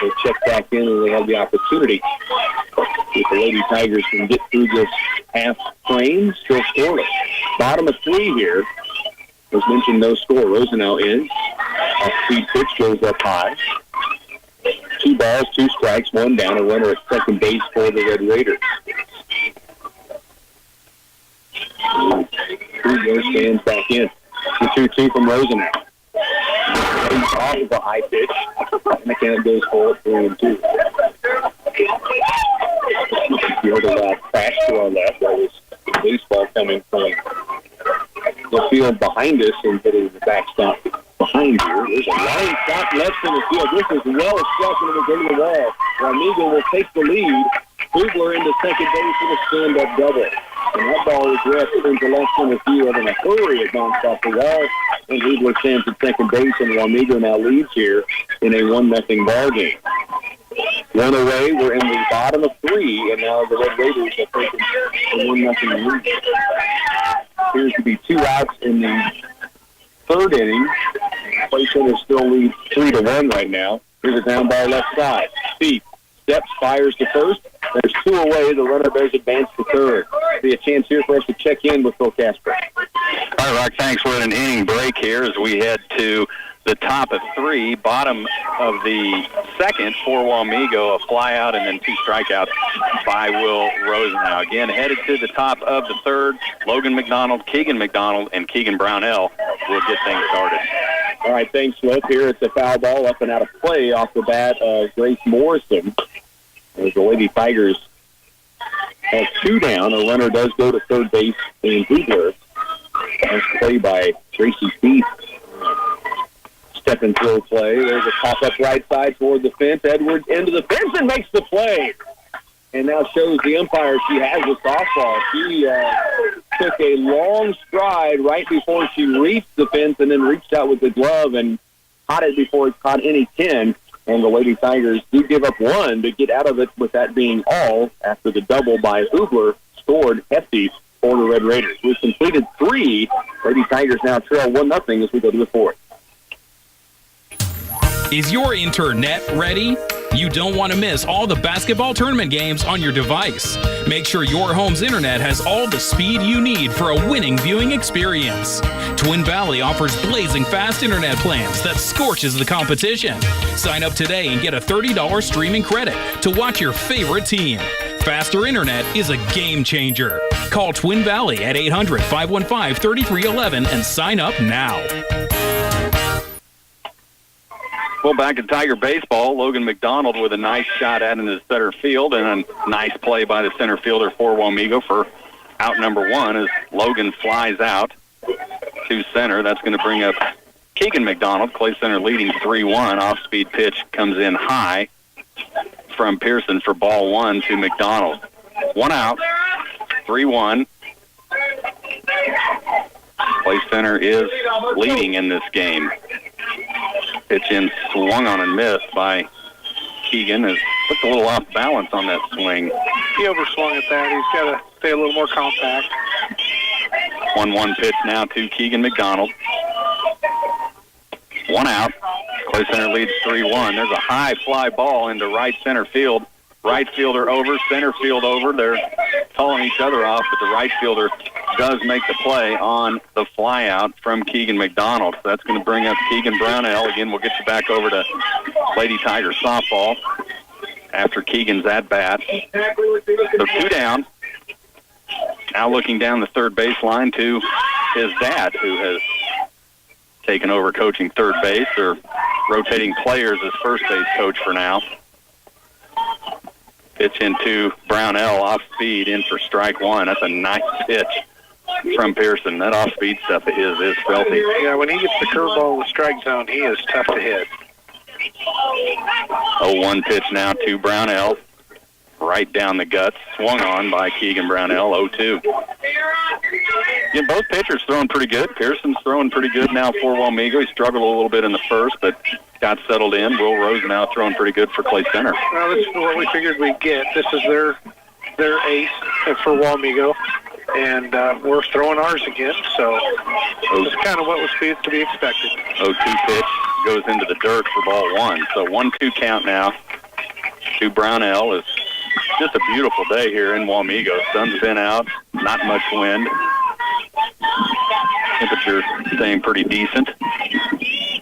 They'll check back in and they have the opportunity. If the Lady Tigers can get through this half frame, still scoreless. Bottom of 3 here. As mentioned, no score. Rosenau in. Off-speed pitch goes up high. 2 balls, 2 strikes, 1 down. A runner at second base for the Red Raiders. Hugler stands back in. The 2-2 from Rosenau. He's off of a high pitch. And the count goes forward 3-2. The other crash to our left. That was the baseball coming from the field behind us and hitting the backstop behind here. There's a line shot left in the field. This is well struck and it will go to the wall. Wamego will take the lead. Hugler into second base with a stand-up double. And that ball was ripped into left center field in a hurry. It bounced off the wall. And Hubler stands at second base, and Wamego now leads here in a 1-0 ball game. One away, we're in the bottom of 3, and now the Red Raiders have taken a 1-0 lead. Appears to be 2 outs in the third inning. Clay Center still leads 3-1 right now. Here's a ground ball left side. Speed steps, fires to first. There's 2 away. The runner does advance to third. Be a chance here for us to check in with Phil Casper. All right, Rock, thanks. We're at an inning break here as we head to the top of 3, bottom of the second for Wamego, a fly out and then 2 strikeouts by Will Rosenau. Again, headed to the top of the third, Logan McDonald, Keegan McDonald, and Keegan Brownell will get things started. All right, thanks, Flip. Here it's a foul ball up and out of play off the bat of Grace Morrison. As the Lady Tigers have 2 down, a runner does go to third base in Hubler. Nice play by Tracy Feast. Step and throw play. There's a pop-up right side toward the fence. Edwards into the fence and makes the play. And now shows the umpire she has a softball. She took a long stride right before she reached the fence and then reached out with the glove and caught it before it caught any pin. And the Lady Tigers do give up 1 to get out of it, with that being all after the double by Hubler scored hefty for the Red Raiders. We've completed 3. Lady Tigers now trail 1-0 as we go to the 4th. Is your internet ready? You don't want to miss all the basketball tournament games on your device. Make sure your home's internet has all the speed you need for a winning viewing experience. Twin Valley offers blazing fast internet plans that scorches the competition. Sign up today and get a $30 streaming credit to watch your favorite team. Faster internet is a game changer. Call Twin Valley at 800-515-3311 and sign up now. Well, back to Tiger baseball, Logan McDonald with a nice shot out into center field and a nice play by the center fielder for Wamego for out number 1 as Logan flies out to center. That's going to bring up Keegan McDonald. Clay Center leading 3-1. Off-speed pitch comes in high from Pearson for ball 1 to McDonald. 1 out, 3-1. Clay Center is leading in this game. Pitch in, swung on and missed by Keegan. Has looked a little off balance on that swing. He overswung at that. He's got to stay a little more compact. 1-1 pitch now to Keegan McDonald. 1 out. Clay Center leads 3-1. There's a high fly ball into right center field. Right fielder over, center field over. They're calling each other off, but the right fielder does make the play on the fly out from Keegan McDonald. So that's going to bring up Keegan Brownell. Again, we'll get you back over to Lady Tiger softball after Keegan's at-bat. So 2 down. Now looking down the third baseline to his dad, who has taken over coaching third base, or rotating players as first base coach for now. Pitch into Brownell, off speed, in for strike 1. That's a nice pitch from Pearson. That off-speed stuff of his is filthy. Yeah, when he gets the curveball in the strike zone, he is tough to hit. 0-1 pitch now to Brownell. Right down the guts. Swung on by Keegan Brownell, 0-2. Yeah, both pitchers throwing pretty good. Pearson's throwing pretty good now for Wamego. He struggled a little bit in the first, but got settled in. Will Rosenau throwing pretty good for Clay Center. Well, this is what we figured we'd get. This is their ace for Wamego, and we're throwing ours again, so it's kind of what was to be expected. 0-2 pitch goes into the dirt for ball 1. So 1-2 count now to Brownell. Is just a beautiful day here in Wamego. Sun's been out, not much wind. Temperature staying pretty decent.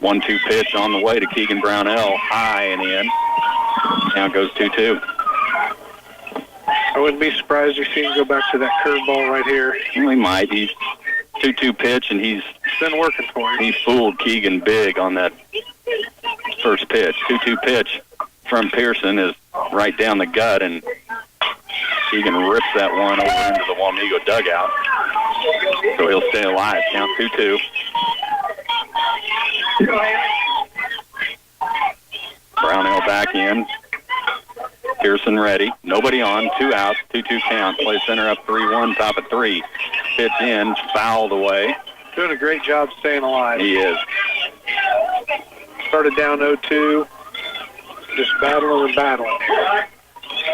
1-2 pitch on the way to Keegan Brownell, high and in. Now it goes 2-2. I wouldn't be surprised if you see him go back to that curveball right here. Well, he might. He's 2-2 pitch, and he's been working for him. He fooled Keegan big on that first pitch. 2-2 pitch from Pearson is right down the gut, and Keegan rips that one over into the Wamego dugout. So he'll stay alive. Count 2-2. Brownell back in. Pearson Pearson ready. Nobody on. 2 outs. 2-2 count. Play center up 3-1. Top of 3. Pitch in. Fouled away. Doing a great job staying alive. He is. Started down 0-2. Just battling and battling.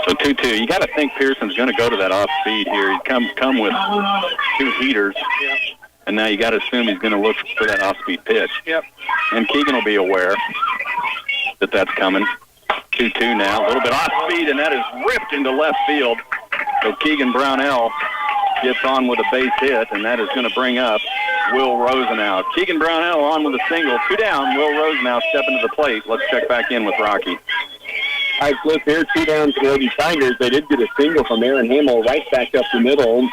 So 2-2. You got to think Pearson's going to go to that off speed here. He's come with 2 heaters. Yep. And now you got to assume he's going to look for that off speed pitch. Yep. And Keegan will be aware that that's coming. 2-2 now. A little bit off speed, and that is ripped into left field. So Keegan Brownell gets on with a base hit, and that is going to bring up Will Rosenau. Keegan Brownell on with a single. 2 down. Will Rosenau stepping to the plate. Let's check back in with Rocky. All right, Cliff, here, 2 down to the Lady Tigers. They did get a single from Aaron Hamill right back up the middle.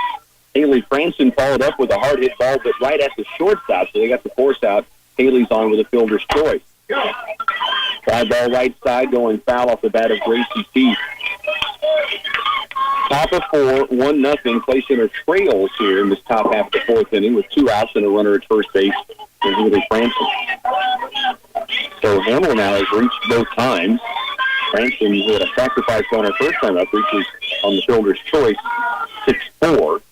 Haley Franson followed up with a hard hit ball, but right at the shortstop, so they got the force out. Haley's on with a fielder's choice. Fly ball right side going foul off the bat of Gracie Teeth. Top of 4, 1-0. Clay Center trails here in this top half of the 4th inning with 2 outs and a runner at first base for Haley Franson. So Hamill now has reached both times. Franson, who had a sacrifice on her first time up, reaches on the fielder's choice 6-4.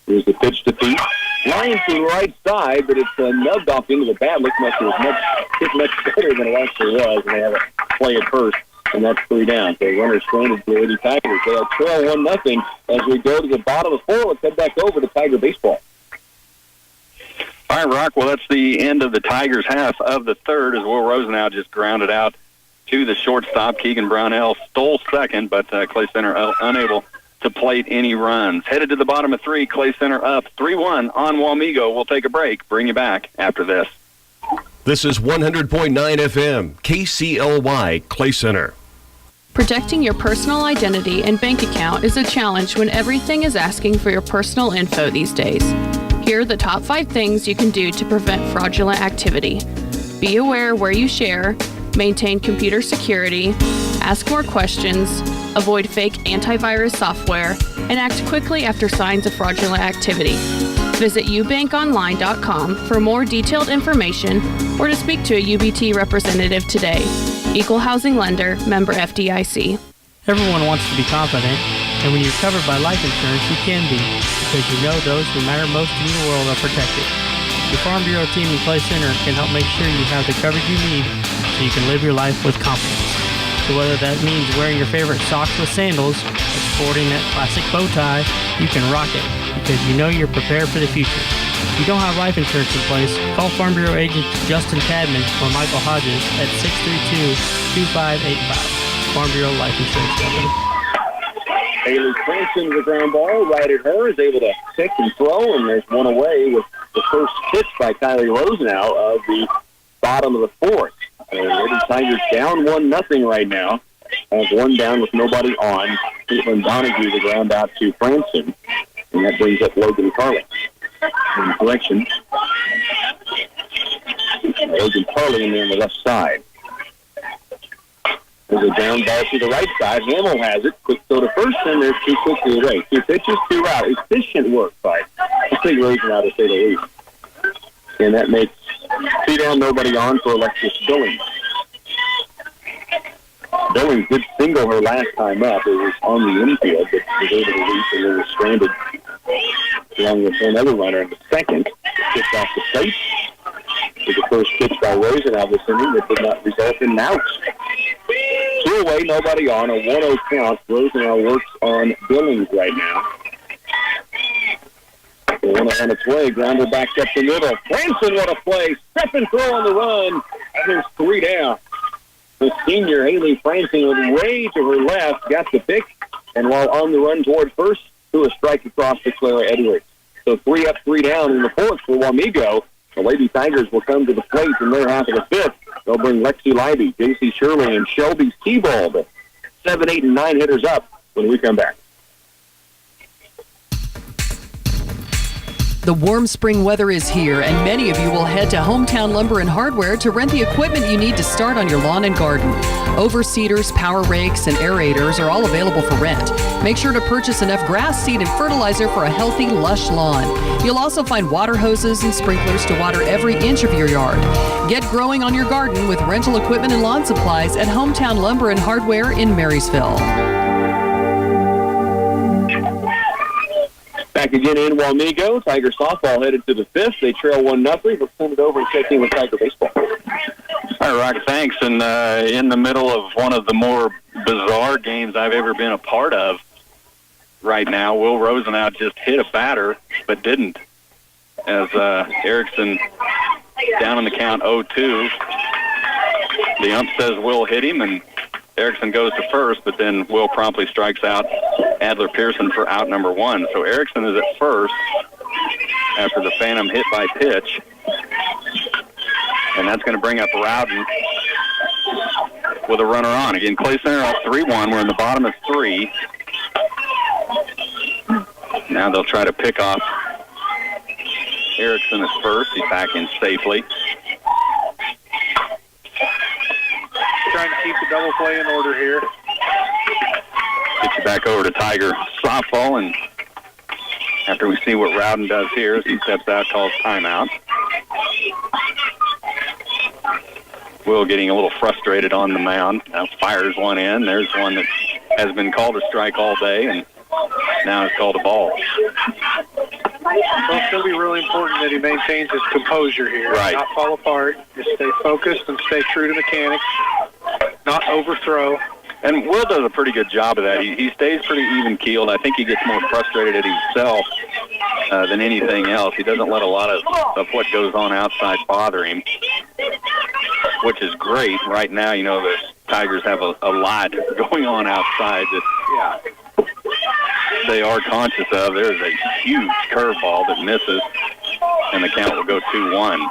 Here's the pitch to Pete. Line to the right side, but it's nubbed off into the bat. Looks like it was much better than it actually was, and they have a play at first, and that's 3 down. So runners stranded for the Lady Tigers. They'll trail 1-0 as we go to the bottom of the 4. Let's head back over to Tiger baseball. All right, Rock. Well, that's the end of the Tigers' half of the 3rd as Will Rosenau just grounded out to the shortstop. Keegan Brownell stole second, but Clay Center unable to plate any runs. Headed to the bottom of 3, Clay Center up 3-1 on Wamego. We'll take a break. Bring you back after this. This is 100.9 FM, KCLY, Clay Center. Protecting your personal identity and bank account is a challenge when everything is asking for your personal info these days. Here are the top 5 things you can do to prevent fraudulent activity. Be aware where you share, maintain computer security, ask more questions, avoid fake antivirus software, and act quickly after signs of fraudulent activity. Visit ubankonline.com for more detailed information or to speak to a UBT representative today. Equal Housing Lender, member FDIC. Everyone wants to be confident, and when you're covered by life insurance, you can be, because you know those who matter most in your world are protected. The Farm Bureau team in Clay Center can help make sure you have the coverage you need so you can live your life with confidence. So whether that means wearing your favorite socks with sandals or sporting that classic bow tie, you can rock it because you know you're prepared for the future. If you don't have life insurance in place, call Farm Bureau agents Justin Tadman or Michael Hodges at 632-2585. Farm Bureau Life Insurance Company. Haley Franson with a ground ball right at her, is able to pick and throw, and there's one away with the first pitch by Kylie Rosenau of the bottom of the 4th. Lady Tigers down 1-0 right now. Have 1 down with nobody on. Caitlin Donahue the ground out to Franson, and that brings up Logan Carley. In correction, Logan Carley in there on the left side. There's a down ball to the right side. Hamill has it. Quick throw to first, and they're too quickly away. 2 pitches, 2 out. Efficient work by Rosenau to say the least. And that makes 2 down, nobody on for Alexis Billings. Billings did single her last time up. It was on the infield, but was able to reach and was stranded along with one other runner in the second. Pitch off the plate. To the first pitch by Rosenau this inning that did not result in an out. 2 away, nobody on. A 1-0 count. Rosenau works on Billings right now. The 1 on its way. Grounder back up the middle. Franson, what a play. Step and throw on the run. And there's 3 down. The senior Haley Franson was way to her left, got the pick, and while on the run toward first, threw a strike across to Clara Edwards. So 3 up, 3 down in the 4th for Wamego. The Lady Tigers will come to the plate in their half of the 5th. They'll bring Lexi Leiby, J.C. Shirley, and Shelby Seabald. 7, 8, and 9 hitters up when we come back. The warm spring weather is here, and many of you will head to Hometown Lumber and Hardware to rent the equipment you need to start on your lawn and garden. Overseeders, power rakes, and aerators are all available for rent. Make sure to purchase enough grass seed and fertilizer for a healthy, lush lawn. You'll also find water hoses and sprinklers to water every inch of your yard. Get growing on your garden with rental equipment and lawn supplies at Hometown Lumber and Hardware in Marysville. Back again in Wamego. Tiger softball headed to the fifth. They trail 1-0. We'll send it over and check in with Tiger baseball. All right, Rock, thanks. And in the middle of one of the more bizarre games I've ever been a part of right now, Will Rosenau just hit a batter but didn't. As Erickson down in the count 0-2. The ump says Will hit him, and Erickson goes to first, but then Will promptly strikes out Adler Pearson for out number 1. So Erickson is at first after the phantom hit by pitch. And that's going to bring up Rowden with a runner on. Again, Clay Center off 3-1. We're in the bottom of 3. Now they'll try to pick off Erickson at first. He's back in safely. Trying to keep the double play in order here. Get you back over to Tiger softball, and after we see what Rowden does here as he steps out, calls timeout. Will getting a little frustrated on the mound. Now fires one in. There's one that has been called a strike all day, and now it's called a ball. Well, it's going to be really important that he maintains his composure here. Right. Not fall apart. Just stay focused and stay true to mechanics. Not overthrow. And Will does a pretty good job of that. He stays pretty even-keeled. I think he gets more frustrated at himself than anything else. He doesn't let a lot of what goes on outside bother him, which is great. Right now, you know, the Tigers have a lot going on outside that they are conscious of. There's a huge curveball that misses, and the count will go 2-1.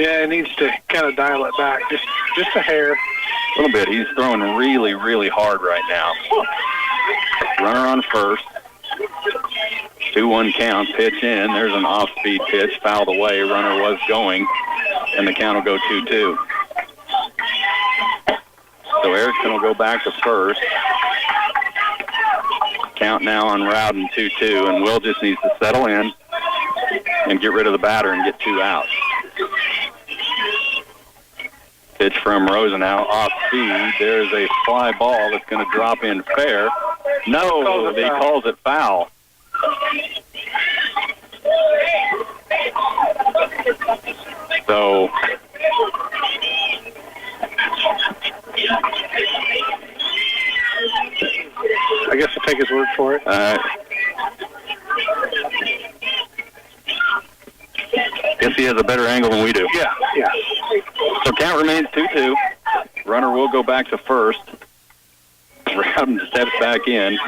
Yeah, it needs to kind of dial it back just a hair. A little bit. He's throwing really, really hard right now. Runner on first. 2-1 count. Pitch in. There's an off-speed pitch. Fouled away. Runner was going, and the count will go 2-2. So Erickson will go back to first. Count now on Rowden 2-2, and Will just needs to settle in and get rid of the batter and get 2 outs. Pitch from Rosenau off speed. There's a fly ball that's going to drop in fair. No, he calls it foul. So I guess I'll take his word for it. Guess he has a better angle than we do. Yeah. So count remains 2-2. Runner will go back to first. Rowden steps back in.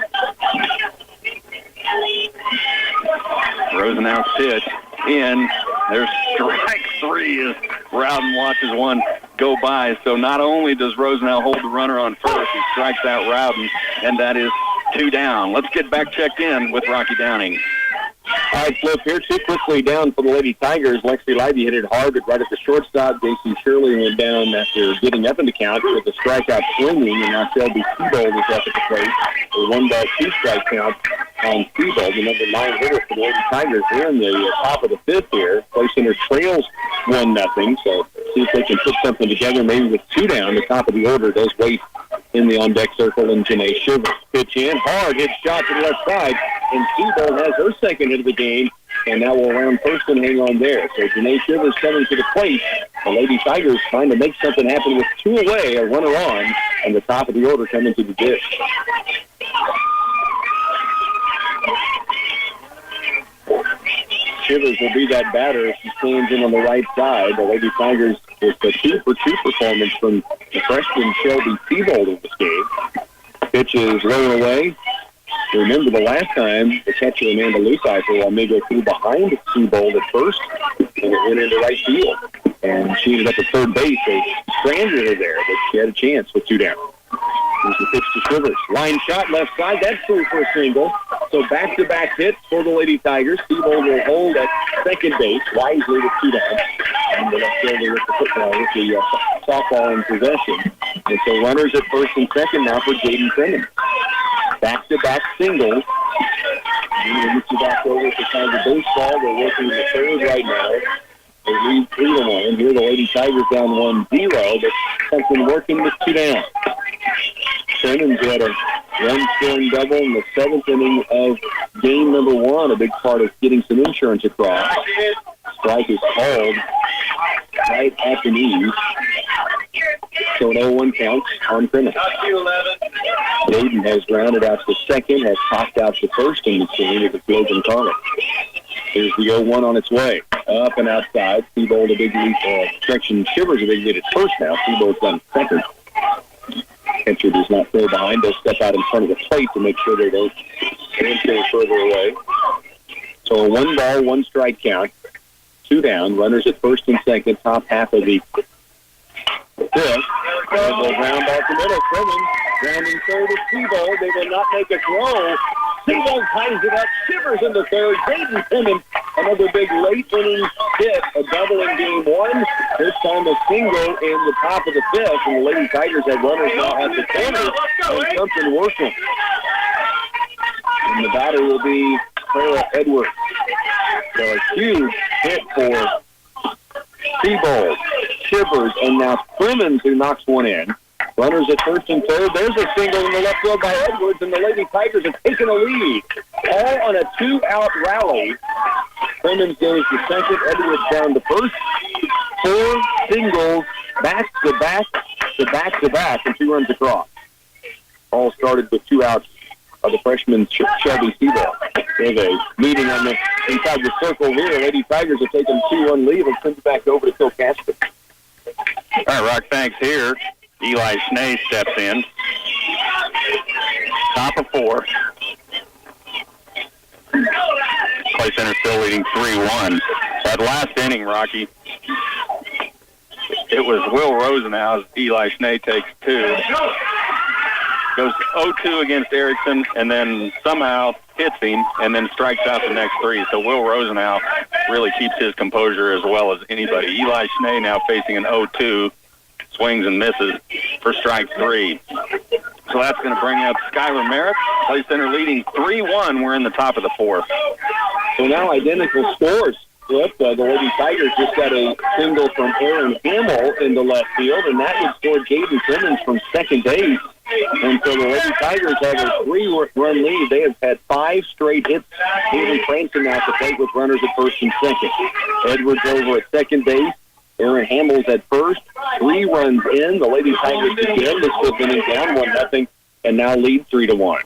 Rosenau's pitch in. There's strike 3 as Rowden watches one go by. So not only does Rosenau hold the runner on first, he strikes out Rowden, and that is 2 down. Let's get back checked in with Rocky Downing. All right, Flip, here too quickly down for the Lady Tigers. Lexi Lively hit it hard, but right at the shortstop. J.C. Shirley went down after getting up in the count with a strikeout swinging, and now Shelby Seabold is up at the plate. A 1-2 strike count on Seabold, the number 9 hitter for the Lady Tigers. They're in the top of the 5th here. Clay Center trails 1-0, so see if they can put something together, maybe with 2 down. The top of the order does wait in the on-deck circle, and Janae Shivers. Pitch in, hard, hit shot to the left side, and Seabold has her second hit of the game, and now will round first and hang on there. So Janae Shivers coming to the plate. The Lady Tigers trying to make something happen with 2 away, a runner on, and the top of the order coming to the dish. Shivers will be that batter as she stands in on the right side. The Lady Tigers with a 2-for-2 performance from the freshman Shelby Seabold in this game. Pitch is rolling away. Remember the last time the catcher Amanda Lusai for Wamego threw behind Seabold at first, and it went into right field. And she ended up at third base. They stranded her there, but she had a chance with 2 down. Here's the pitch to Shivers. Line shot left side. That's through for a single. So back-to-back hits for the Lady Tigers. Seabold will hold at second base wisely with 2 down. And the left fielder with the football with the softball in possession. And so runners at first and second now for Jaden Simmons. Back-to-back singles. We'll get you back over to Tiger baseball. They're working the third right now. They lead 3-1. Here the Lady Tigers down 1-0, but something working with 2 down. Simmons had a run-scoring double in the 7th inning of game number 1, a big part of getting some insurance across. Strike is called right at the knees. So an 0-1 count on Crimmins. Dayton has grounded out to second, has popped out to first in the team with the field and corner. Here's the 0-1 on its way. Up and outside. Seabold a big lead. Section Shivers a big lead at first now. Seabold's done second. Catcher does not throw behind. They'll step out in front of the plate to make sure they don't go further away. So a 1-ball, 1-strike count. 2 down. Runners at first and second. Top half of the fifth. And they'll round off the middle. Crimmins grounding third is Seabold. They will not make a throw. Seabold ties it up. Shivers in the third. Jaden Crimmins, another big late inning hit. A double in game 1. This time a single in the top of the fifth. And the Lady Tigers have runners now at the corner. And something working. And the batter will be Clara Edwards. So a huge hit for Seabold, Shivers, and now Crimmins, who knocks one in. Runners at first and third. There's a single in the left field by Edwards, and the Lady Tigers have taken a lead. All on a 2-out rally. Crimmins goes to second. Edwards down to first. 4 singles, back to back to back to back, and 2 runs across. All started with 2 outs of the freshman Shelby Seabold. There's a meeting on the inside the circle here. Lady Tigers have taken a 2-1 lead and send it back over to Phil Casper. All right, Rock, thanks here. Eli Schnee steps in. Top of 4. Clay Center still leading 3-1. That last inning, Rocky, it was Will Rosenhaus. Eli Schnee takes 2. Goes 0-2 against Erickson, and then somehow hits him, and then strikes out the next 3. So Will Rosenhaus really keeps his composure as well as anybody. Eli Schnee now facing an 0-2, swings and misses for strike 3. So that's going to bring up Skylar Merritt. Clay Center leading 3-1. We're in the top of the 4th. So now identical scores. Flip. The Lady Tigers just got a single from Aaron Hamill into left field, and that would score Jaden Crimmins from second base. And so the Lady Tigers have a 3-run lead. They have had 5 straight hits. Haley Cranston now at the plate with runners at first and second. Edwards over at second base. Aaron Hamill's at first. 3 runs in. The Lady Tigers again this fifth inning down 1-0, and now lead 3-1.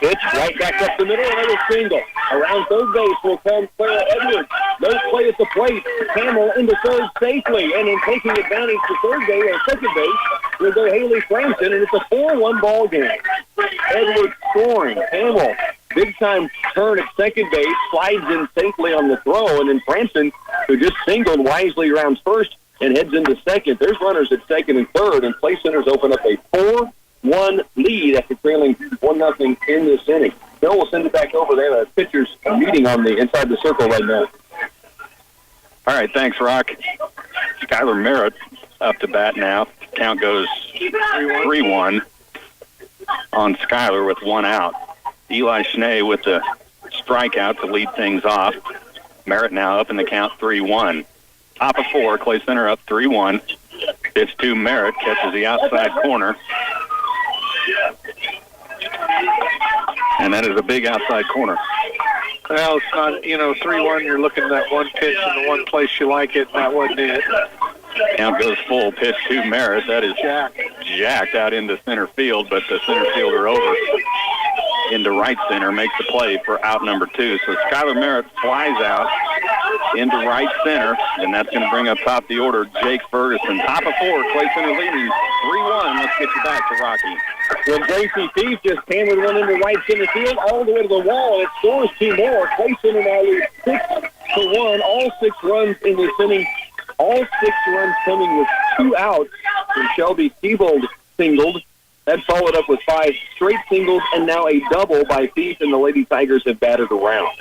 Pitch right back up the middle, another single. Around third base will come Clara Edwards. No play at the plate. Hamill into third safely, and in taking advantage to third base or second base will go Haley Cranston, and it's a 4-1 ball game. Edwards scoring. Hamill, big time turn at second base, slides in safely on the throw, and then Cranston, who just singled wisely, rounds first and heads into second. There's runners at second and third, and Clay Centers open up a 4-1 lead after trailing 1-0 in this inning. Bill will send it back over. They have a pitchers meeting on the inside the circle right now. All right, thanks, Rock. Skylar Merritt up to bat now. Count goes 3-1 on Skylar with 1 out. Eli Schnee with the strikeout to lead things off. Merritt now up in the count 3-1. Top of 4, Clay Center up 3-1. Pitch to Merritt, catches the outside corner. And that is a big outside corner. Well, it's not, 3-1, you're looking at that one pitch in the one place you like it, and that wasn't it. Count goes full. Pitch to Merritt. That is jacked out into center field, but the center fielder over into right center makes the play for out number 2. So Skylar Merritt flies out into right center, and that's going to bring up top the order Jake Ferguson. Top of 4, Clay Center leading 3-1. Let's get you back to Rocky. Well, Gracie Thief just hammered one into right center field all the way to the wall. It scores 2 more. Clay Center now leads 6-1. All 6 runs in this inning. All 6 runs coming with 2 outs. And Shelby Seabold singled. That followed up with 5 straight singles and now a double by Thief, and the Lady Tigers have batted around.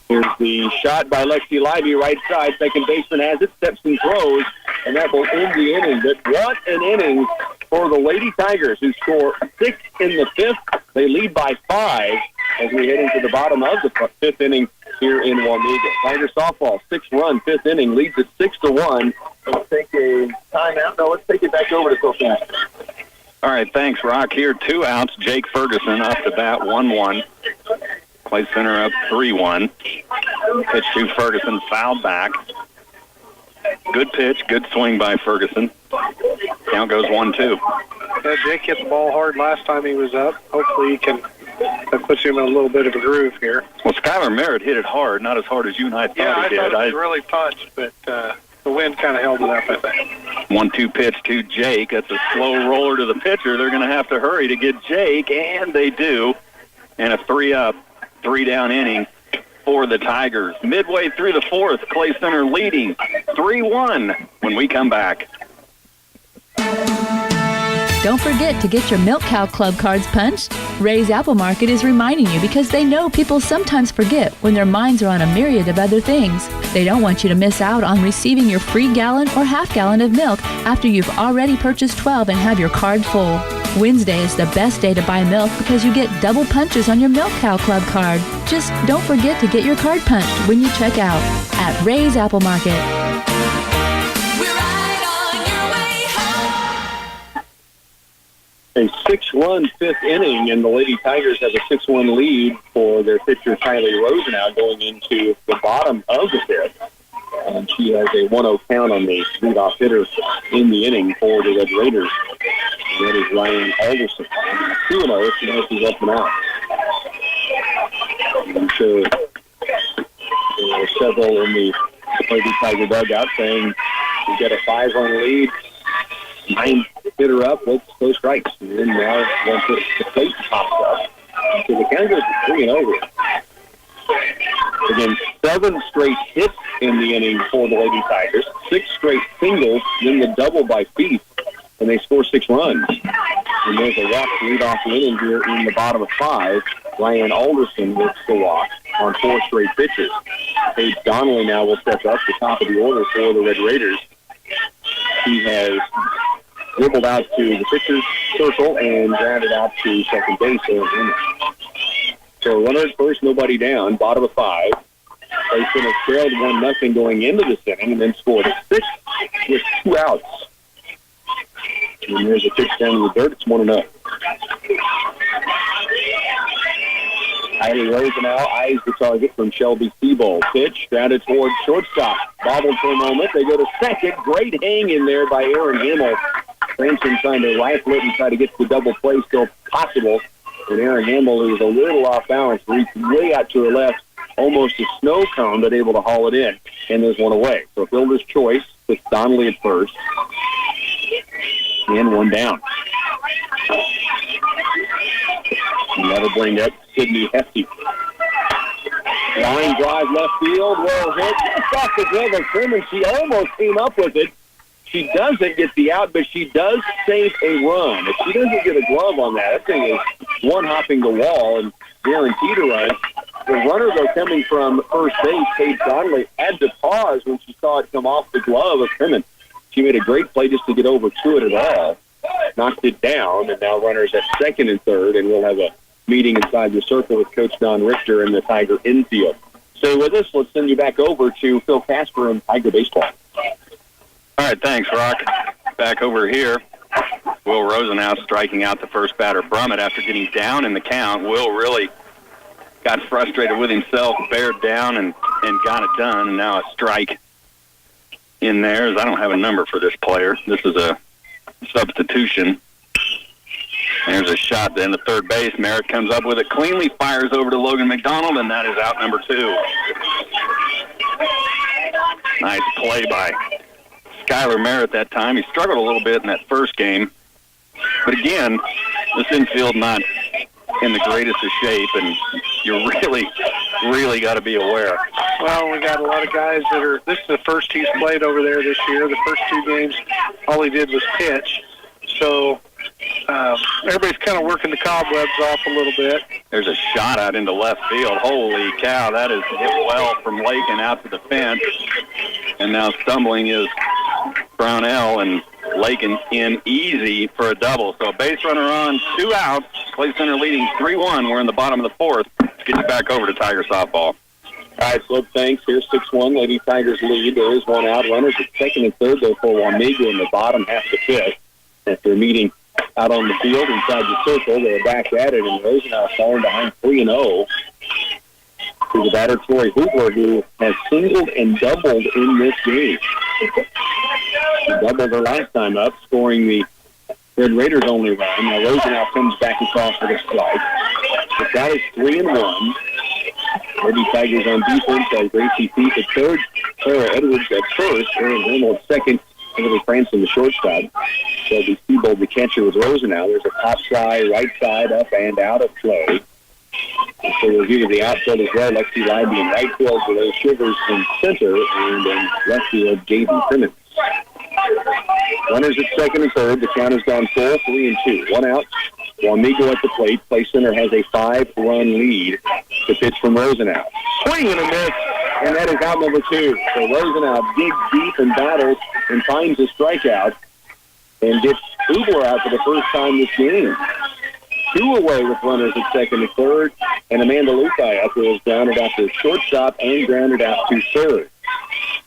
Here's the shot by Lexi Lively, right side. Second baseman has it, steps and throws, and that will end the inning. But what an inning for the Lady Tigers, who score 6 in the 5th. They lead by 5 as we head into the bottom of the 5th inning here in Wamego. Tiger softball, 6-run, 5th inning, leads at 6-1. Let's take a timeout. No, let's take it back over to Phil Casper. All right, thanks, Rock. Here, 2 outs. Jake Ferguson up to bat, 1-1. Clay Center up 3-1. Pitch to Ferguson, fouled back. Good pitch, good swing by Ferguson. Count goes 1-2. Yeah, Jake hit the ball hard last time he was up. Hopefully he can. That puts him in a little bit of a groove here. Well, Skylar Merritt hit it hard, not as hard as you and I thought he did. I thought it was really punched, but the wind kind of held it up, I think. 1-2 pitch to Jake. That's a slow roller to the pitcher. They're going to have to hurry to get Jake, and they do. And a 3-up, 3-down inning for the Tigers. Midway through the 4th, Clay Center leading 3-1 when we come back. Don't forget to get your Milk Cow Club cards punched. Ray's Apple Market is reminding you because they know people sometimes forget when their minds are on a myriad of other things. They don't want you to miss out on receiving your free gallon or half gallon of milk after you've already purchased 12 and have your card full. Wednesday is the best day to buy milk because you get double punches on your Milk Cow Club card. Just don't forget to get your card punched when you check out at Ray's Apple Market. A 6-1 fifth inning, and the Lady Tigers have a 6-1 lead for their pitcher, Kylie Rosenau, going into the bottom of the fifth. And she has a 1-0 count on the leadoff hitter in the inning for the Red Raiders. And that is Ryan Alderson. 2-0, she misses up and out. And so there are several in the Lady Tiger dugout saying we get a 5-run lead. 9 hitter up with those strikes. And then now once the plate pops up. So the count goes to 3-0. Again, 7 straight hits in the inning for the Lady Tigers. 6 straight singles, then the double by Feast, and they score 6 runs. And there's a walk to lead off the inning here in the bottom of 5. Ryan Alderson gets the walk on 4 straight pitches. Paige Donnelly now will step up the top of the order for the Red Raiders. He has dribbled out to the pitcher's circle and grounded out to second base. So runner at first, nobody down, bottom of 5. They Center trailed 1-0 going into this inning and then scored 6 with 2 outs. And there's a pitch down to the dirt. It's 1-0. Kylie Rosenau eyes the target from Shelby Seabold. Pitch grounded towards shortstop. Bobbled for a moment. They go to second. Great hang in there by Aaron Himmel. Cranston trying to rifle it and try to get to the double play still possible. And Aaron Himmel, who was a little off balance, reached way out to her left, almost a snow cone, but able to haul it in. And there's one away. So fielder's choice with Donnelly at first. And 1 down. And that'll bring up Sydney Hefty. Line drive left field, well hit, just off the glove of Sherman. She almost came up with it. She doesn't get the out, but she does save a run. If she doesn't get a glove on that thing is one-hopping the wall and guaranteed a run. The runner, though, coming from first base, Paige Donnelly, had to pause when she saw it come off the glove of Sherman. She made a great play just to get over to it at all. Knocked it down, and now runners at second and third, and we'll have a meeting inside the circle with Coach Don Richter in the Tiger infield. Stay with us. Let's send you back over to Phil Casper and Tiger Baseball. All right, thanks, Rock. Back over here. Will Rosenau striking out the first batter, Brummett, after getting down in the count. Will really got frustrated with himself, bared down, and got it done, and now a strike in there. I don't have a number for this player. This is a substitution. There's a shot then to third base. Merritt comes up with it cleanly, fires over to Logan McDonald, and that is out number 2. Nice play by Skylar Merritt that time. He struggled a little bit in that first game. But again, this infield not in the greatest of shape, and you really got to be aware. Well, we got a lot of guys that are, this is the first he's played over there this year. The first 2 games, all he did was pitch. So everybody's kind of working the cobwebs off a little bit. There's a shot out into left field. Holy cow, that is hit well from Lakin out to the fence. And now stumbling is Brownell, and Lakin in easy for a double. So a base runner on, 2 outs. Clay Center leading 3-1. We're in the bottom of the 4th. Let's get you back over to Tiger softball. All right, Flip, thanks. Here's 6-1. Lady Tigers lead. There is 1 out. Runners at second and third, though, for Wamego in the bottom half of the 5th. After meeting out on the field inside the circle. They're back at it, and Rosenau falling behind 3-0 to the batter, Troy Hubler, who has singled and doubled in this game. She doubled her last time up, scoring the Red Raiders' only run. Now Rosenau comes back across for the strike. The count is 3-1. Lady Tigers on defense as Gracie Peace at third, Clara Edwards at first, Aaron Hamel at second, Emily Cranston the shortstop. Shelby Seabold the catcher with Rosenau. There's a pop fly, right side, up and out of play. So we'll give you the outfield as well. Lexi Libby in right field, below Shivers in center, and in left field, Jaden Crimmins. Runners at second and third. The count has gone full, 3-2. One out. Wamego at the plate. Play center has a 5-run lead. The pitch from Rosenau. Swing and a miss, and that is out number 2. So Rosenau digs deep and battles and finds a strikeout and gets Hubler out for the first time this game. 2 away with runners at second and third, and Amanda Lukai up there is grounded out to shortstop and grounded out to third.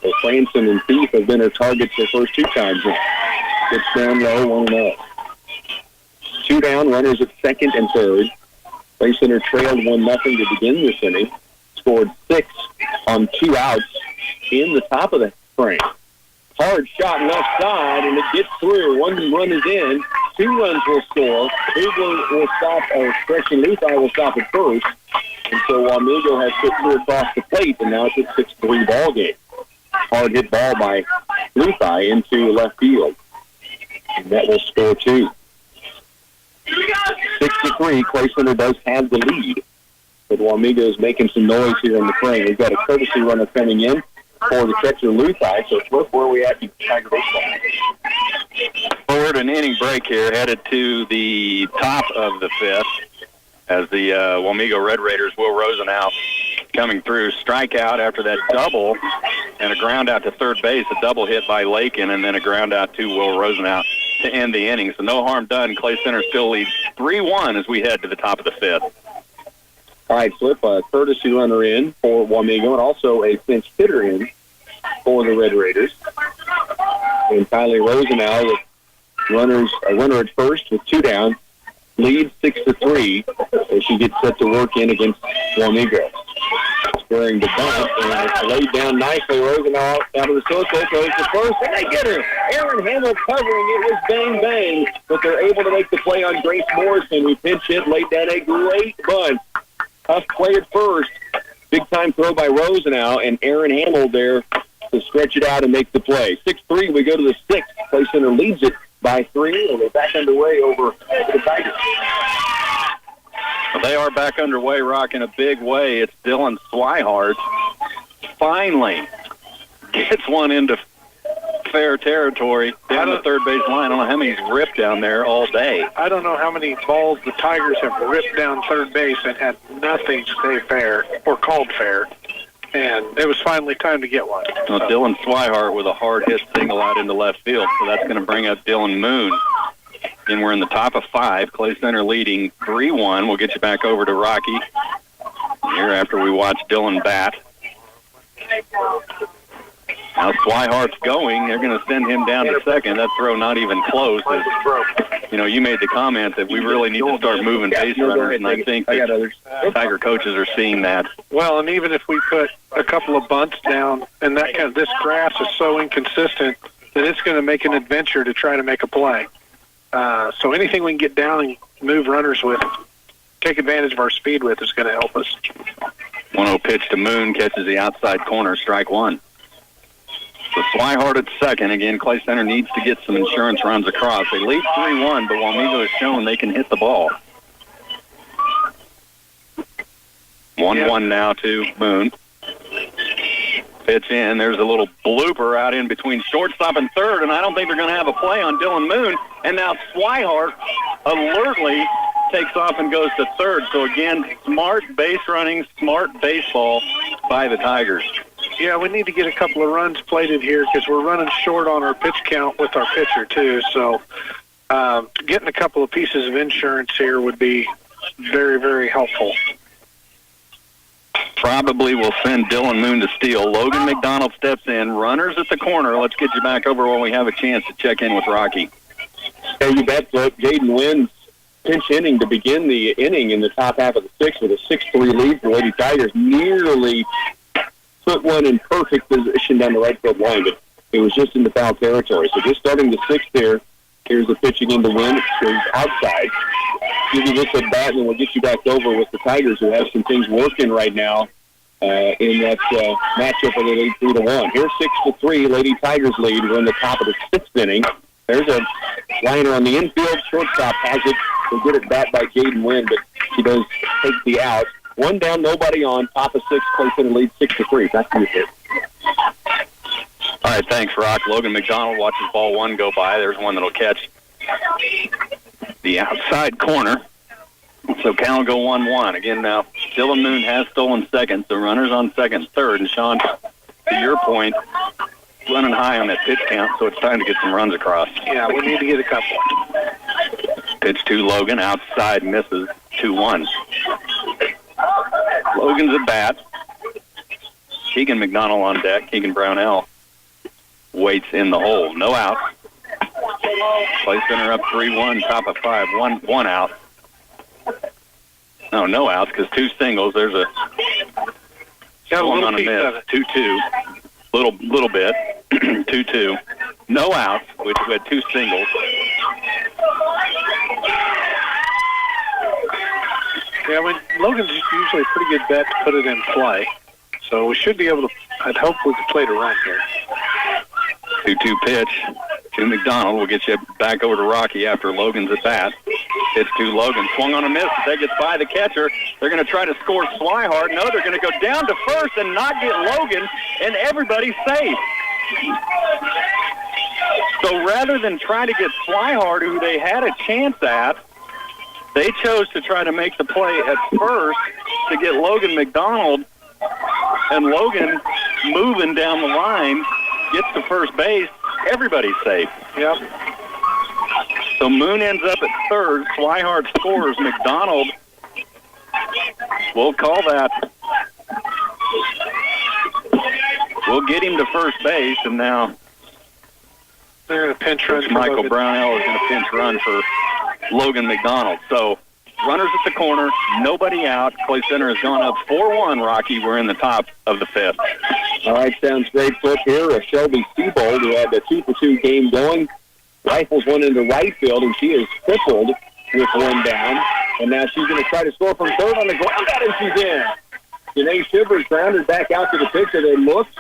So Franson and Thief have been her targets the first 2 times. Gets down low, 1-0. 2 down, runners at second and third. Play center trailed 1-0 to begin this inning. Scored 6 on 2 outs in the top of the frame. Hard shot left side, and it gets through. 1 run is in. 2 runs will score. Hubler will stop, or Christian Luthi will stop at first. And so Wamego has put 2 across the plate, and now it's a 6-3 ball game. Hard hit ball by Luthi into left field. And that will score 2. 6-3, Clay Center does have the lead. But Wamego is making some noise here in the frame. We've got a courtesy runner coming in for the catcher Luthi. So look where we at in Tiger baseball. Forward an inning break here, headed to the top of the 5th as the Wamego Red Raiders, Will Rosenau coming through. Strikeout after that double and a ground out to third base, a double hit by Lakin, and then a ground out to Will Rosenau to end the inning. So no harm done. Clay Center still leads 3-1 as we head to the top of the 5th. All right, Flip, a courtesy runner in for Wamego and also a pinch hitter in for the Red Raiders. And Kylie Rosenau with a runner at first with 2 down, leads 6-3 as she gets set to work in against Wamego. Squaring the bunt, and it's laid down nicely. Rosenau out of the circle, goes to first, and they get her. Aaron Hamel covering it was bang, bang, but they're able to make the play on Grace Morrison, who pinch hit, laid down a great bunt. Tough play at first. Big-time throw by Rosenau, and Aaron Hamel there to stretch it out and make the play. 6-3, we go to the 6th. Clay Center leads it by 3, and they're back underway over the Tigers. Well, they are back underway, Rock, in a big way. It's Dylan Swihart finally gets one into fair territory down the third base line. I don't know how many he's ripped down there all day. I don't know how many balls the Tigers have ripped down third base and had nothing stay fair or called fair. And it was finally time to get one. Well, Dylan Swihart with a hard hit single out into left field, so that's going to bring up Dylan Moon. And we're in the top of 5. Clay Center leading 3-1. We'll get you back over to Rocky here after we watch Dylan bat. Now Swihart's going. They're going to send him down to second. That throw not even close. As, you made the comment that we really need to start moving base runners, and I think that Tiger coaches are seeing that. Well, and even if we put a couple of bunts down, and this grass is so inconsistent that it's going to make an adventure to try to make a play. So anything we can get down and move runners with, take advantage of our speed with, is going to help us. 1-0 pitch to Moon, catches the outside corner, strike 1. So Swihart at second. Again, Clay Center needs to get some insurance runs across. They lead 3-1, but Wamego has shown they can hit the ball. 1-1 now to Moon. Pitch in. There's a little blooper out in between shortstop and third, and I don't think they're going to have a play on Dylan Moon. And now Swihart alertly takes off and goes to third. So, again, smart base running, smart baseball by the Tigers. Yeah, we need to get a couple of runs plated here because we're running short on our pitch count with our pitcher, too. So getting a couple of pieces of insurance here would be very, very helpful. Probably will send Dylan Moon to steal. Logan McDonald steps in. Runners at the corner. Let's get you back over when we have a chance to check in with Rocky. Yeah, you bet, Flip. Jaden Wynn's pinch inning to begin the inning in the top half of the sixth with a 6-3 lead for Lady Tigers. Nearly put one in perfect position down the right field line, but it was just in the foul territory. So just starting the sixth here. Here's the pitching in to Wynn. It goes outside. Give you this at bat, and then we'll get you back over with the Tigers, who have some things working right now in that matchup where they lead 3-1. Here's 6-3. Lady Tigers lead. We're in the top of the sixth inning. There's a liner on the infield. Shortstop has it. We'll get it back by Jaden Wynn, but she does take the out. One down, nobody on. Top of sixth, Clay Center lead 6-3. Back to you, Flip. All right, thanks, Rock. Logan McDonald watches ball one go by. There's one that'll catch the outside corner. So count will go 1-1. Again, now, Dylan Moon has stolen second. The runner's on second, third. And, Sean, to your point, running high on that pitch count, so it's time to get some runs across. Yeah, we need to get a couple. Pitch to Logan. Outside misses. 2-1. Logan's at bat. Keegan McDonald on deck. Keegan Brownell waits in the hole. No out. Clay Center up 3-1, top of 5. One out. No outs because two singles. There's a swung on a miss. 2-2. Little bit. 2-2. No outs, which we had two singles. Yeah, Logan's usually a pretty good bet to put it in play. So we should be able to, I'd hope we could play to run here. 2-2 pitch to McDonald. We'll get you back over to Rocky after Logan's at bat. Pitch to Logan. Swung on a miss. That gets by the catcher. They're going to try to score Swihart. No, they're going to go down to first and not get Logan, and everybody's safe. So rather than try to get Swihart, who they had a chance at, they chose to try to make the play at first to get Logan McDonald, and Logan moving down the line gets to first base. Everybody's safe. Yep. So Moon ends up at third. Swihart scores. McDonald, we'll call that. We'll get him to first base, and now they're going to pinch run. Michael Brownell is going to pinch run for Logan McDonald. So runners at the corner, nobody out. Clay Center has gone up 4-1, Rocky. We're in the top of the fifth. All right, sounds great, Flip. Here, Shelby Seabold, who had the 2-for-2 game going, rifles one into right field, and she is crippled with one down. And now she's going to try to score from third on the ground out, and she's in. Janae Shivers grounded back out to the pitcher. They looked.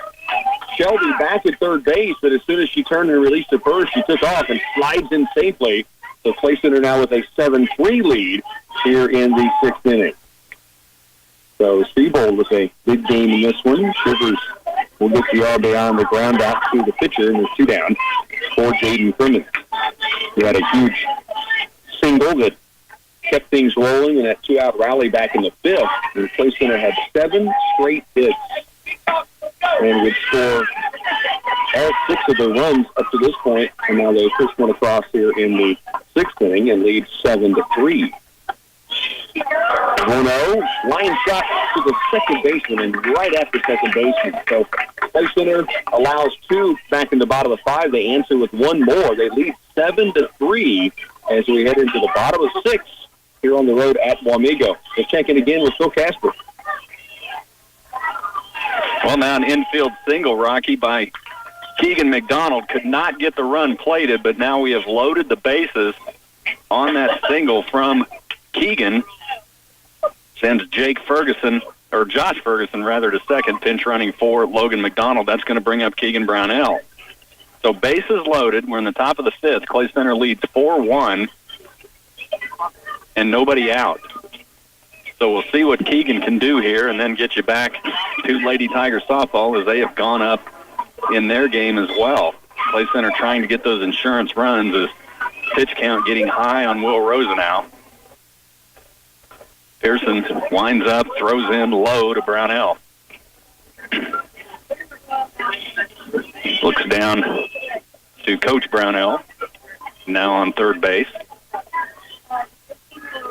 Shelby back at third base, but as soon as she turned and released to first, she took off and slides in safely. So Clay Center now with a 7-3 lead here in the sixth inning. So Seabold with a big game in this one. Shivers will get the RBI on the ground out to the pitcher, and there's two down for Jaden Crimmins. He had a huge single that kept things rolling in that two-out rally back in the fifth. And Clay Center had 7 straight hits and would score all 6 of their runs up to this point, and now they push one across here in the sixth inning and lead 7-3. 1-0, line shot to the second baseman and right after second baseman. So Clay Center allows 2 back in the bottom of 5. They answer with one more. They lead 7-3 as we head into the bottom of 6 here on the road at Wamego. We'll check in again with Phil Casper. Well, now an infield single, Rocky, by Keegan McDonald. Could not get the run plated, but now we have loaded the bases on that single from Keegan. Sends Josh Ferguson to second, pinch running for Logan McDonald. That's going to bring up Keegan Brownell. So bases loaded. We're in the top of the fifth. Clay Center leads 4-1 and nobody out. So we'll see what Keegan can do here and then get you back to Lady Tiger softball as they have gone up in their game as well. Clay Center trying to get those insurance runs as pitch count getting high on Will Rosenau. Pearson winds up, throws in low to Brownell. Looks down to Coach Brownell, now on third base.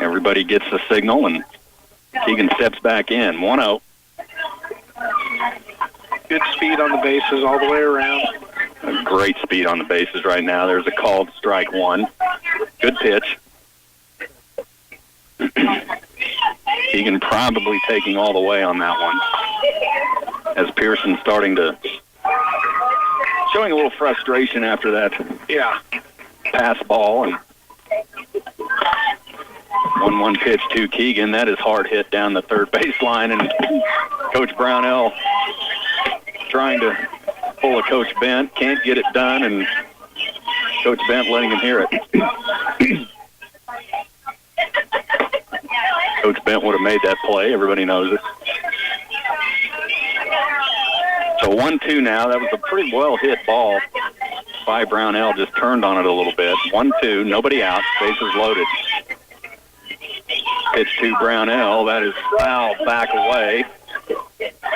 Everybody gets the signal, and Keegan steps back in. 1-0. Good speed on the bases all the way around. A great speed on the bases right now. There's a called strike one. Good pitch. Keegan probably taking all the way on that one. As Pearson starting to showing a little frustration after that pass ball. And 1-1 pitch to Keegan. That is hard hit down the third baseline. And Coach Brownell trying to pull a Coach Bent. Can't get it done. And Coach Bent letting him hear it. Coach Bent would have made that play. Everybody knows it. So 1-2 now. That was a pretty well hit ball by Brownell. Just turned on it a little bit. 1-2. Nobody out. Bases loaded. Pitch to Brownell. That is foul back away.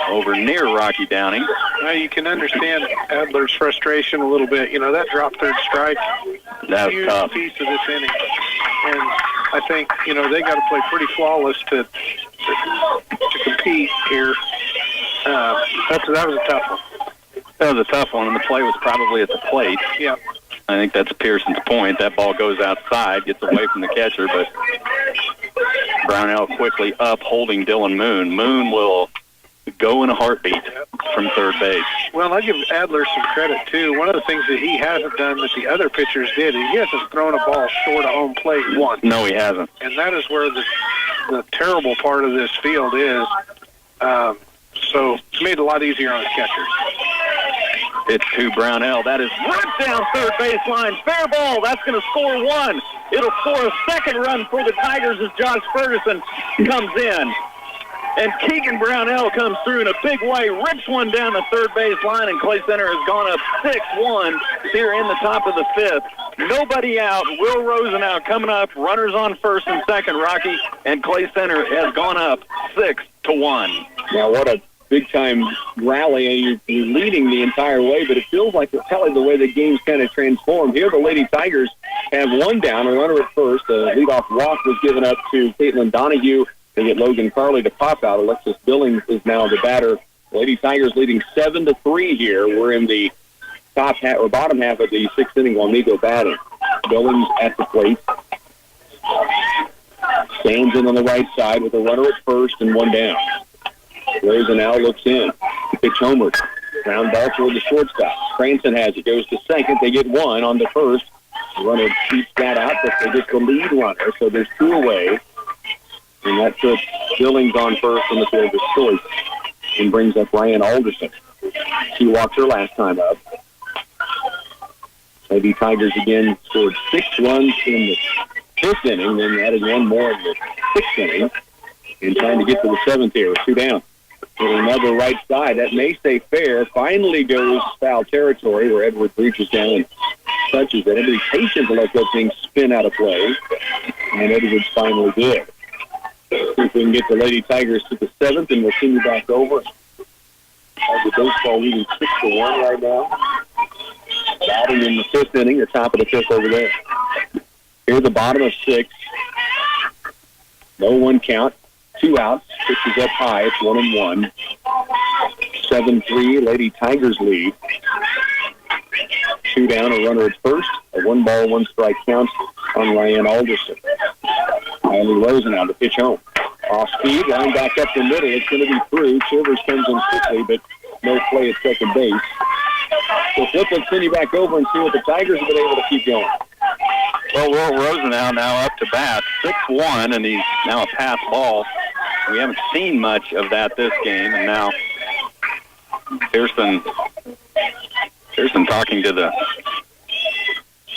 Over near Rocky Downing. Well, you can understand Adler's frustration a little bit. You know, that drop third strike, that's huge tough. piece of this inning. And I think, you know, they got to play pretty flawless to compete here. That was a tough one. That was a tough one, and the play was probably at the plate. Yeah. I think that's Pearson's point. That ball goes outside, gets away from the catcher, but Brownell quickly up, holding Dylan Moon. Moon will go in a heartbeat from third base. Well, I give Adler some credit, too. One of the things that he hasn't done that the other pitchers did, he hasn't thrown a ball short of home plate once. No, he hasn't. And that is where the terrible part of this field is. So it's made it a lot easier on the catchers. Pitch to Brownell. That is ripped down third baseline. Fair ball. That's going to score one. It'll score a second run for the Tigers as Josh Ferguson comes in. And Keegan Brownell comes through in a big way, rips one down the third base line, and Clay Center has gone up 6-1 here in the top of the fifth. Nobody out. Will Rosenau coming up. Runners on first and second, Rocky, and Clay Center has gone up 6-1. Now, what a big-time rally, and you're leading the entire way, but it feels like it's probably the way the game's kind of transformed. Here, the Lady Tigers have one down, a runner at first. A leadoff walk was given up to Caitlin Donahue. They get Logan Carley to pop out. Alexis Billings is now the batter. Lady Tigers leading 7-3 here. We're in the top half or bottom half of the sixth inning. Wamego batting. Billings at the plate. Stands in on the right side with a runner at first and one down. Rosenau looks in. Pitch homeward. Ground ball toward the shortstop. Cranston has it. Goes to second. They get one on the first. The runner keeps that out, but they get the lead runner. So there's two away. And that puts Billings on first in the fielder's choice and brings up Ryan Alderson. She walked her last time up. Lady Tigers again scored 6 runs in the fifth inning, then added one more in the sixth inning, and trying to get to the seventh here with two down. With another right side. That may stay fair. Finally goes foul territory where Edwards reaches down and touches it. Everybody's patient to let that thing spin out of play, and Edwards finally did. See if we can get the Lady Tigers to the seventh, and we'll send you back over. The baseball leading 6-1 right now. Batting in the fifth inning, the top of the fifth over there. Here, the bottom of six. No one count. 2 outs. Pitches up high. It's 1-1. 7-3. Lady Tigers lead. 2 down. A runner at first. A 1-ball, 1-strike count on Ryan Alderson. Riley Rosenau to pitch home. Off speed, line back up the middle. It's going to be through. Chivers comes in quickly, but no play at second base. So Flip, let's send you back over and see what the Tigers have been able to keep going. Well, Will Rosenau now up to bat, 6-1, and he's now a pass ball. We haven't seen much of that this game, and now Pearson talking to the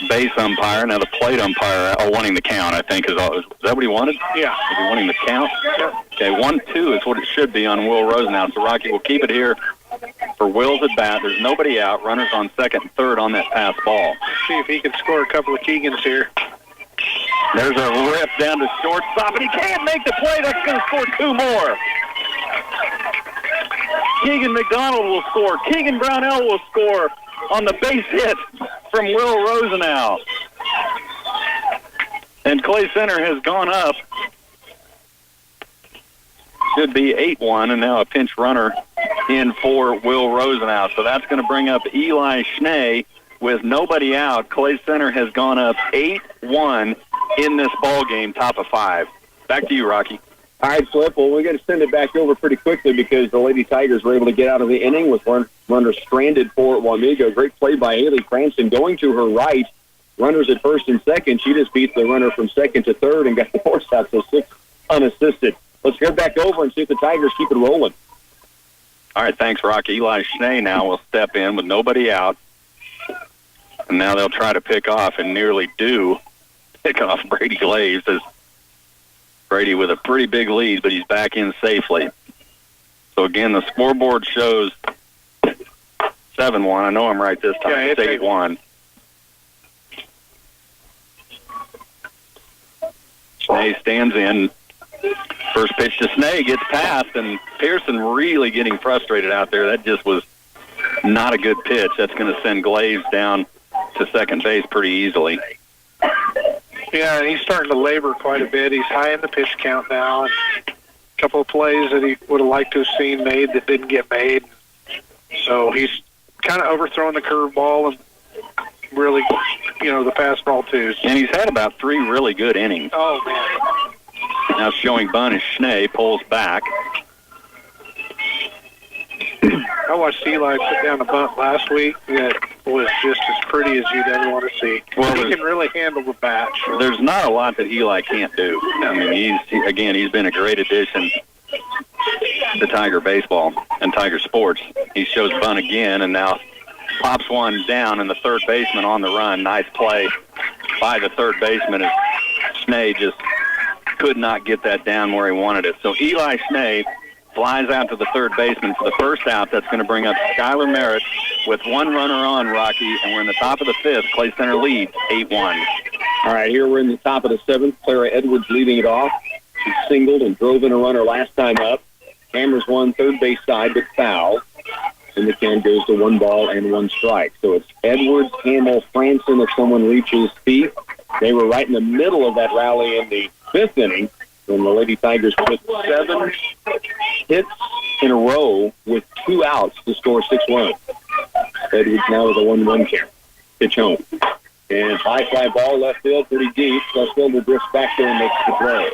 base umpire. Now the plate umpire wanting the count, I think. Is that what he wanted? Yeah. Is he wanting the count? Yeah. Okay, 1-2 is what it should be on Will Rosenau. So Rocky will keep it here for Will's at bat. There's nobody out. Runners on second and third on that pass ball. Let's see if he can score a couple of Keegans here. There's a rip down to shortstop, and he can't make the play. That's going to score 2 more. Keegan McDonald will score. Keegan Brownell will score on the base hit from Will Rosenau. And Clay Center has gone up. Should be 8-1, and now a pinch runner in for Will Rosenau. So that's going to bring up Eli Schnee with nobody out, Clay Center has gone up 8-1 in this ball game, top of 5. Back to you, Rocky. All right, Flip. Well, we got to send it back over pretty quickly because the Lady Tigers were able to get out of the inning with runners stranded for Wamego. Great play by Haley Cranston going to her right. Runners at first and second. She just beat the runner from second to third and got the horse out, so 6 unassisted. Let's go back over and see if the Tigers keep it rolling. All right, thanks, Rocky. Eli Schnee now will step in with nobody out. And now they'll try to pick off and nearly do pick off Brady Glaves as Brady with a pretty big lead, but he's back in safely. So, again, the scoreboard shows 7-1. I know I'm right this time. Yeah, it's 8-1. Schnee stands in. First pitch to Schnee gets passed, and Pearson really getting frustrated out there. That just was not a good pitch. That's going to send Glaves down to second base pretty easily. Yeah, he's starting to labor quite a bit. He's high in the pitch count now, and a couple of plays that he would have liked to have seen made that didn't get made. So he's kind of overthrowing the curveball and really, the fastball too. And he's had about 3 really good innings. Oh, man. Now showing bunt is Schnee, pulls back. I watched Eli put down a bunt last week that was just as pretty as you'd ever want to see. Well, he can really handle the bat. There's not a lot that Eli can't do. I mean, he's been a great addition to Tiger baseball and Tiger sports. He shows bunt again and now pops one down, and the third baseman on the run. Nice play by the third baseman as Schnee just could not get that down where he wanted it. So Eli Schnee flies out to the third baseman for the first out. That's going to bring up Skylar Merritt with 1 runner on, Rocky, and we're in the top of the 5th. Clay Center leads 8-1. All right, here we're in the top of the 7th. Clara Edwards leading it off. She singled and drove in a runner last time up. Hammers one third base side, but foul. And the count goes to 1 ball and 1 strike. So it's Edwards, Hamill, Franson if someone reaches Spieth. They were right in the middle of that rally in the 5th inning when the Lady Tigers put 7 hits in a row with 2 outs to score 6 runs. Edwards now with a 1-1 count. Pitch home. And high fly ball left field pretty deep. Left fielder drifts back there and makes the play.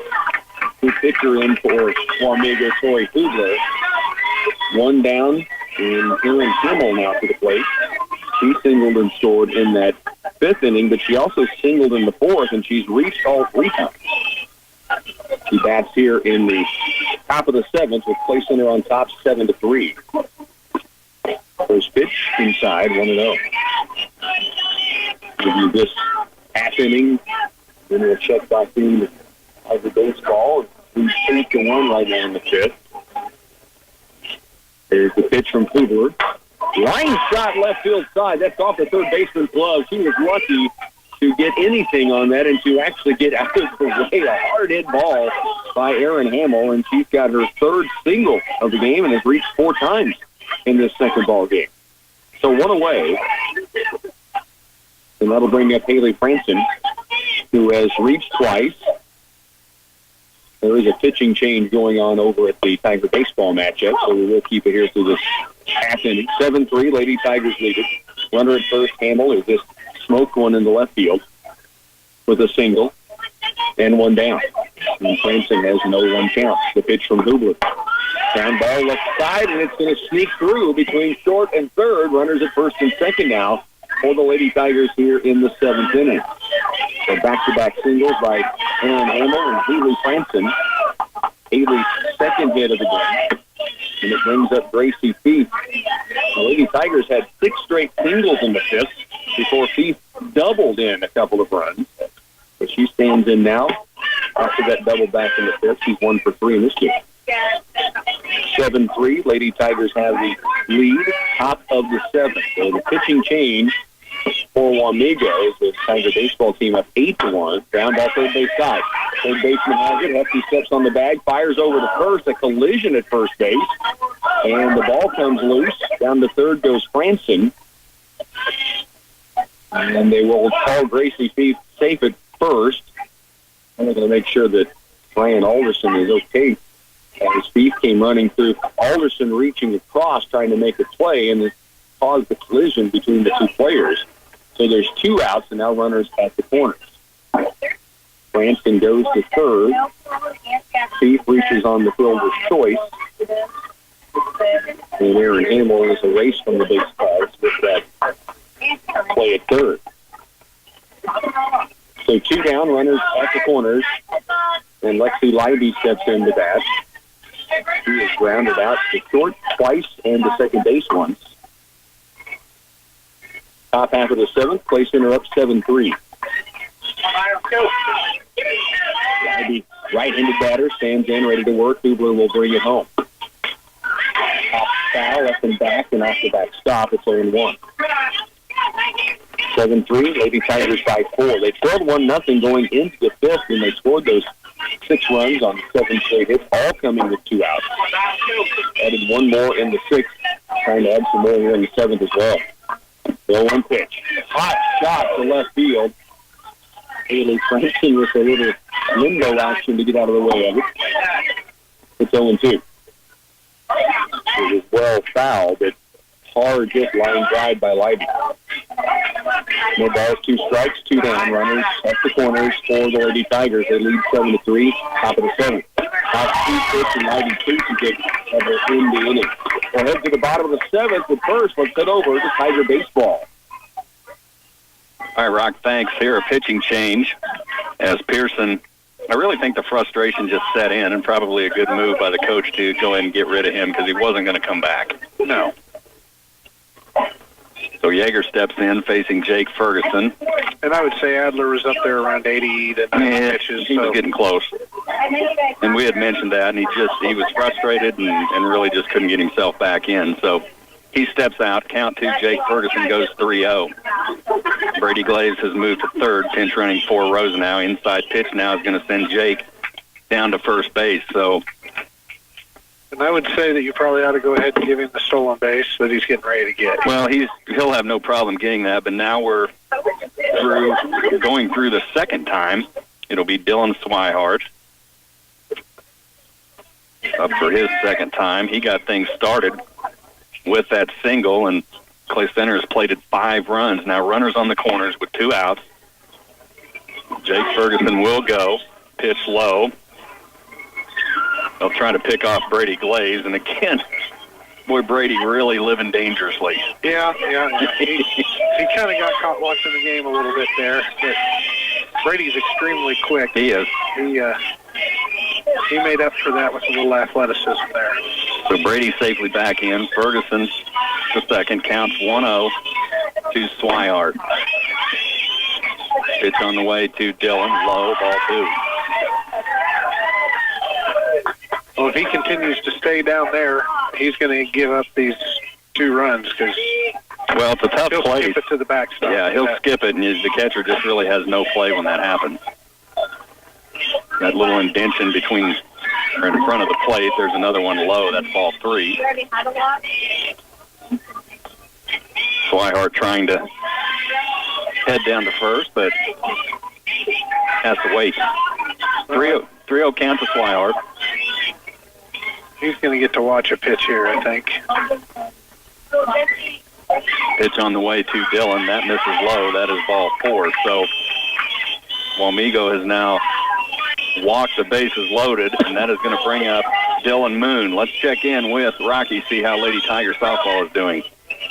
2 pitcher in for Wamego, Tori Hubler. 1 down, and Erin Hamill now to the plate. She singled and scored in that 5th inning, but she also singled in the 4th, and she's reached all 3 times. She bats here in the top of the 7th with Clay Center on top 7-3. First pitch inside, 1-0. Give you this half inning, then we'll check back in of the baseball. We're 8-1 right now in the 5th. There's the pitch from Hubler. Line shot left field side. That's off the third baseman's glove. She was lucky to get anything on that and to actually get out of the way. A hard hit ball by Erin Hamill, and she's got her 3rd single of the game and has reached 4 times in this second ball game. So 1 away. And that'll bring up Haley Franson, who has reached twice. There is a pitching change going on over at the Tiger baseball matchup, so we will keep it here through this half inning. 7-3, Lady Tigers lead it. Runner at first, Hamill, is just smoked one in the left field with a single and 1 down. And Franson has no 1 count. The pitch from Hubler. Ground ball left side, and it's going to sneak through between short and third. Runners at first and second now for the Lady Tigers here in the 7th inning. So back-to-back singles by Erin Hamill and Haley Franson. Haley's 2nd hit of the game. And it brings up Gracie Feith. The Lady Tigers had 6 straight singles in the 5th before Feith doubled in a couple of runs. But she stands in now. After that double back in the 5th, she's 1 for 3 in this game. 7-3, Lady Tigers have the lead, top of the 7th. So the pitching change for Wamego is the Tiger baseball team up 8-1. Ground ball third base side. Third baseman has it. Hefty steps on the bag, fires over to first. A collision at first base. And the ball comes loose. Down to third goes Franson. And they will call Gracie Feith safe at first. I'm going to make sure that Brian Alderson is okay. As Feith came running through, Alderson reaching across, trying to make a play, and it caused the collision between the 2 players. So there's 2 outs, and now runners at the corners. Cranston goes to third. Chief reaches on the fielder's choice. And Aaron Hamill is erased from the base paths with that play at third. So 2 down, runners at the corners. And Lexi Leiby steps into bat. He is grounded out to short twice and to second base once. Top half of the 7th, Clay Center up 7-3. Leiby, right-handed batter, stands in, ready to work. Hubler will bring it home. Top foul, left and back, and off the back stop. It's 0-1. 7-3, Lady Tigers by 4. They trailed 1-0 going into the 5th, and they scored those 6 runs on 7 straight hits, all coming with 2 outs. Added 1 more in the 6th, trying to add some more here in the 7th as well. 0-1 pitch. Hot shot to left field. Haley Franklin with a little limbo action to get out of the way of it. It's 0-2. It was well fouled, but hard hit line drive by Leiby. No balls, 2 strikes, 2 down, runners at the corners for the Lady Tigers. They lead 7-3, top of the 7th. Top 2 pitch, and Leiby chases it at the end of the inning. We'll head to the bottom of the 7th, but first, let's head over to Tiger Baseball. All right, Rock, thanks. Here, a pitching change as Pearson. I really think the frustration just set in, and probably a good move by the coach to go ahead and get rid of him because he wasn't going to come back. No. So Yeager steps in, facing Jake Ferguson. And I would say Adler was up there around 80 to 90 pitches. He was getting close. And we had mentioned that, and he was frustrated and really just couldn't get himself back in. So he steps out, count 2, Jake Ferguson goes 3-0. Brady Glaze has moved to third, pinch running for Rosenau. Inside pitch now is going to send Jake down to first base. So, and I would say that you probably ought to go ahead and give him the stolen base that he's getting ready to get. Well, he'll have no problem getting that, but now we're going through the second time. It'll be Dylan Swihart up for his second time. He got things started with that single, and Clay Center has plated 5 runs. Now runners on the corners with 2 outs. Jake Ferguson will go. Pitch low. They'll try to pick off Brady Glaze, and again, boy, Brady really living dangerously. Yeah. He kind of got caught watching the game a little bit there, but Brady's extremely quick. He is. He made up for that with a little athleticism there. So Brady safely back in. Ferguson, the second, counts 1-0 to Swihart. Pitch on the way to Dylan, low, ball 2. Well, if he continues to stay down there, he's going to give up these 2 runs because it's a tough he'll play. Skip it to the backstop. Yeah, he'll skip it, and the catcher just really has no play when that happens. That little indention between or in front of the plate, there's another one low. That's ball 3. Swihart trying to head down to first, but has to wait. 3-0 count to Swihart. He's going to get to watch a pitch here, I think. Pitch on the way to Dylan. That misses low. That is ball 4. So Wamego has now walked the bases loaded, and that is going to bring up Dylan Moon. Let's check in with Rocky, see how Lady Tiger softball is doing.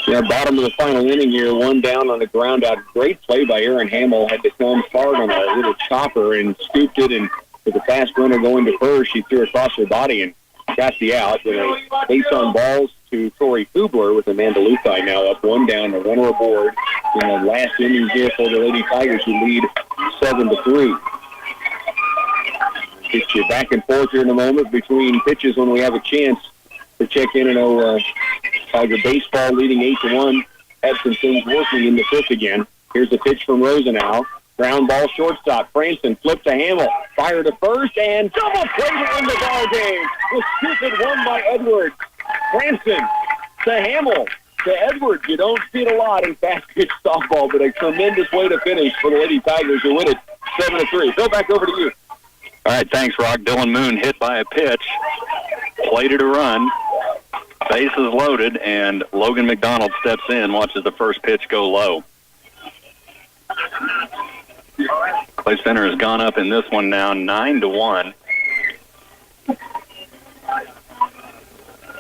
Yeah, bottom of the final inning here, 1 down on the ground out. Great play by Aaron Hamill. Had to come hard on a little chopper and scooped it, and with the fast runner going to first, she threw across her body and got the out. And a base on balls to Tori Hubler with Amanda Luthi now up 1 down, a runner aboard in the last inning here for the Lady Tigers, who lead 7-3. Get you back and forth here in a moment between pitches when we have a chance to check in and Tiger baseball leading 8-1. Had some things working in the 5th again. Here's the pitch from Rosenau. Ground ball shortstop. Franson flipped to Hamill. Fire to first and double play to end the ball game. The stupid one by Edwards. Franson to Hamill to Edwards. You don't see it a lot in fast pitch softball, but a tremendous way to finish for the Lady Tigers who win it 7-3. Bill, back over to you. All right, thanks, Rock. Dylan Moon hit by a pitch. Plated a run. Bases loaded, and Logan McDonald steps in, watches the first pitch go low. Clay Center has gone up in this one now 9-1.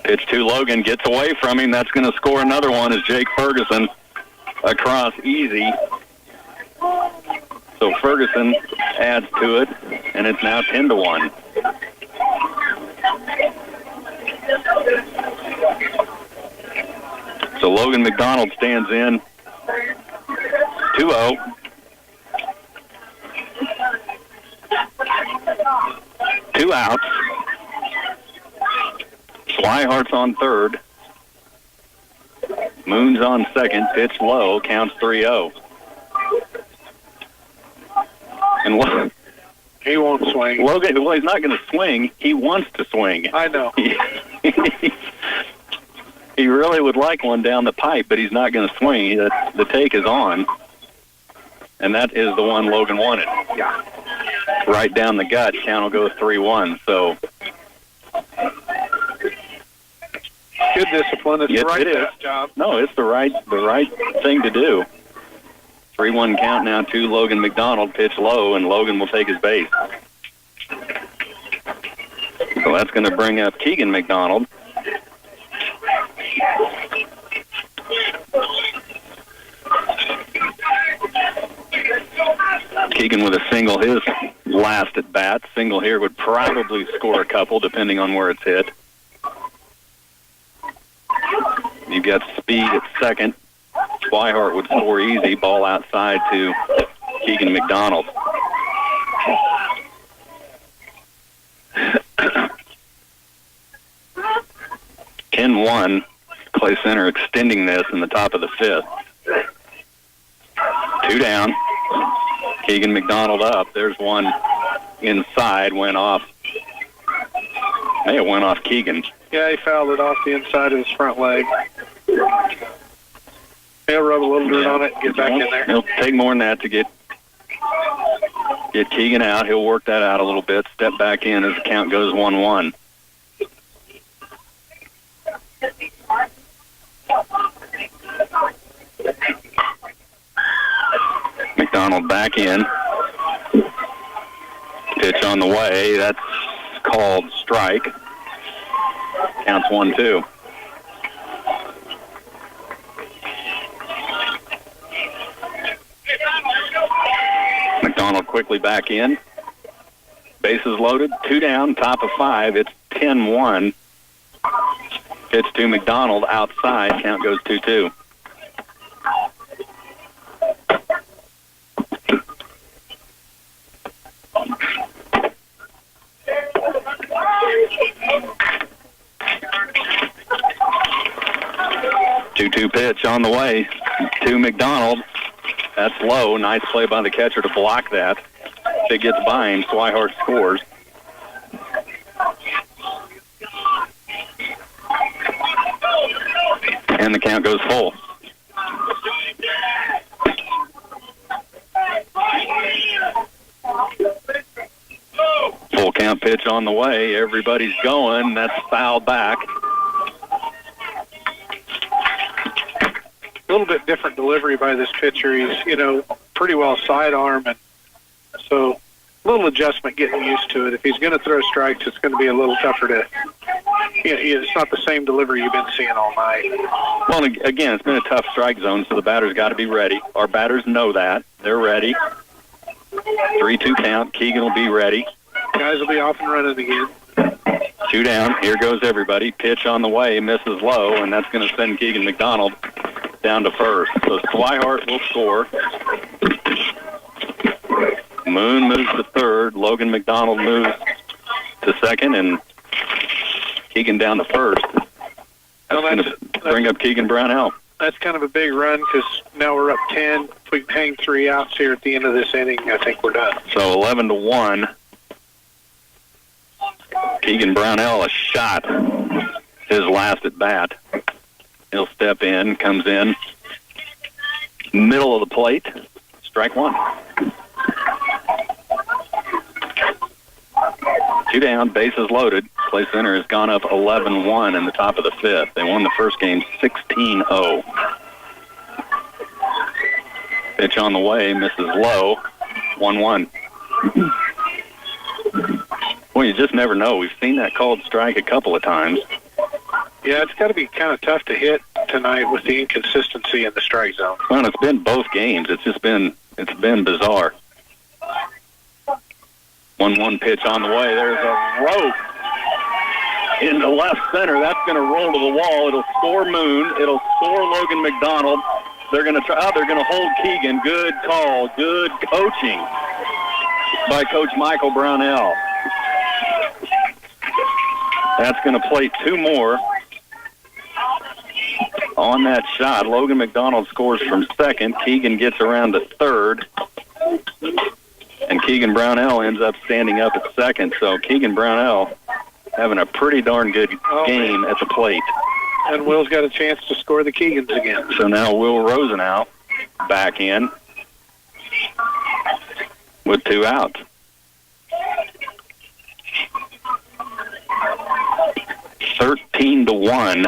Pitch to Logan, gets away from him. That's going to score another one as Jake Ferguson across easy. So Ferguson adds to it, and it's now 10-1. So Logan McDonald stands in 2-0. Two outs. Swihart's on third. Moon's on second. Pitch low. Counts 3-0. And he won't swing. Logan, well, he's not going to swing. He wants to swing. I know. He really would like one down the pipe, but he's not going to swing. The take is on. And that is the one Logan wanted. Yeah. Right down the gut. Count will go 3-1. So good discipline. It's the right job. No, it's the right thing to do. 3-1 count now to Logan McDonald. Pitch low, and Logan will take his base. So that's going to bring up Keegan McDonald. Keegan with a single his last at bat. Single here would probably score a couple depending on where it's hit. You've got speed at second. Swihart would score easy. Ball outside to Keegan McDonald. (10-1). Clay Center extending this in the top of the fifth. 2 down. Keegan McDonald up. There's one inside. Went off. May have went off Keegan. Yeah, he fouled it off the inside of his front leg. He'll rub a little dirt on it and get back in there. He'll take more than that to get Keegan out. He'll work that out a little bit. Step back in as the count goes 1-1. McDonald back in. Pitch on the way. That's called strike. Counts 1-2. McDonald quickly back in. Bases loaded. 2 down, top of 5. It's 10-1. Pitch to McDonald outside. Count goes 2-2. Pitch on the way to McDonald. That's low. Nice play by the catcher to block that. If it gets by him, Swihart scores. And the count goes full. Full count pitch on the way. Everybody's going. That's fouled back. A little bit different delivery by this pitcher. He's, pretty well sidearm, and so a little adjustment getting used to it. If he's going to throw strikes, it's going to be a little tougher to, it's not the same delivery you've been seeing all night. Well, again, it's been a tough strike zone, so the batter's got to be ready. Our batters know that. They're ready. 3-2 count. Keegan will be ready. Guys will be off and running again. 2 down. Here goes everybody. Pitch on the way. Misses low, and that's going to send Keegan McDonald down to first. So Swihart will score. Moon moves to third. Logan McDonald moves to second, and Keegan down to first. That's going to bring up Keegan Brownell. That's kind of a big run because now we're up 10. If we can hang 3 outs here at the end of this inning, I think we're done. So 11-1. Keegan Brownell a shot. His last at bat. He'll step in, comes in, middle of the plate, strike 1. 2 down, bases loaded. Clay Center has gone up 11-1 in the top of the fifth. They won the first game 16-0. Pitch on the way, misses low. 1-1. Well, you just never know. We've seen that called strike a couple of times. Yeah, it's got to be kind of tough to hit tonight with the inconsistency in the strike zone. Well, it's been both games. It's been bizarre. 1-1 pitch on the way. There's a rope in the left center. That's going to roll to the wall. It'll score Moon. It'll score Logan McDonald. They're going to try. Oh, they're going to hold Keegan. Good call. Good coaching by Coach Michael Brownell. That's going to play 2 more on that shot. Logan McDonald scores from second. Keegan gets around to third. And Keegan Brownell ends up standing up at second. So Keegan Brownell having a pretty darn good game at the plate. And Will's got a chance to score the Keegans again. So now Will Rosenau back in with 2 outs. 13-1.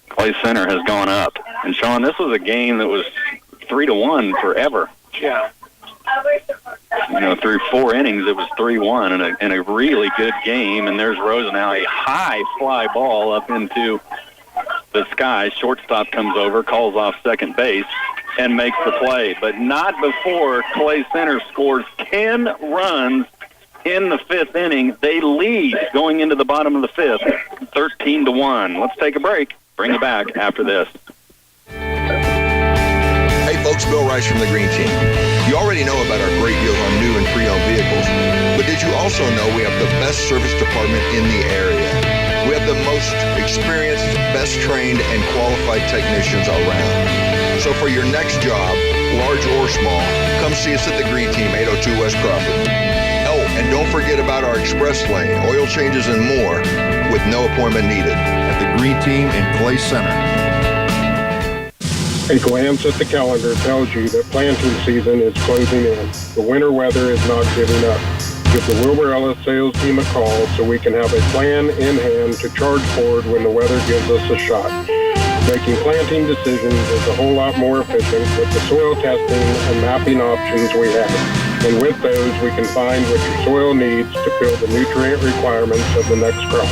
Clay Center has gone up. And Sean, this was a game that was 3-1 forever. Yeah. Through 4 innings, it was 3-1 and a really good game. And there's Rosenau, a high fly ball up into the sky. Shortstop comes over, calls off second base, and makes the play. But not before Clay Center scores 10 runs in the 5th inning. They lead going into the bottom of the 5th, 13-1. Let's take a break. Bring you back after this. Hey folks, Bill Rice from the Green Team. You already know about our great deals on new and pre-owned vehicles, but did you also know we have the best service department in the area? We have the most experienced, best trained, and qualified technicians around. So for your next job, large or small, come see us at the Green Team, 802 West Crawford. Oh, and don't forget about our express lane, oil changes, and more with no appointment needed at the Green Team in Clay Center. A glance at the calendar tells you that planting season is closing in. The winter weather is not giving up. Give the Wilbur Ellis sales team a call so we can have a plan in hand to charge forward when the weather gives us a shot. Making planting decisions is a whole lot more efficient with the soil testing and mapping options we have. And with those, we can find what your soil needs to fill the nutrient requirements of the next crop.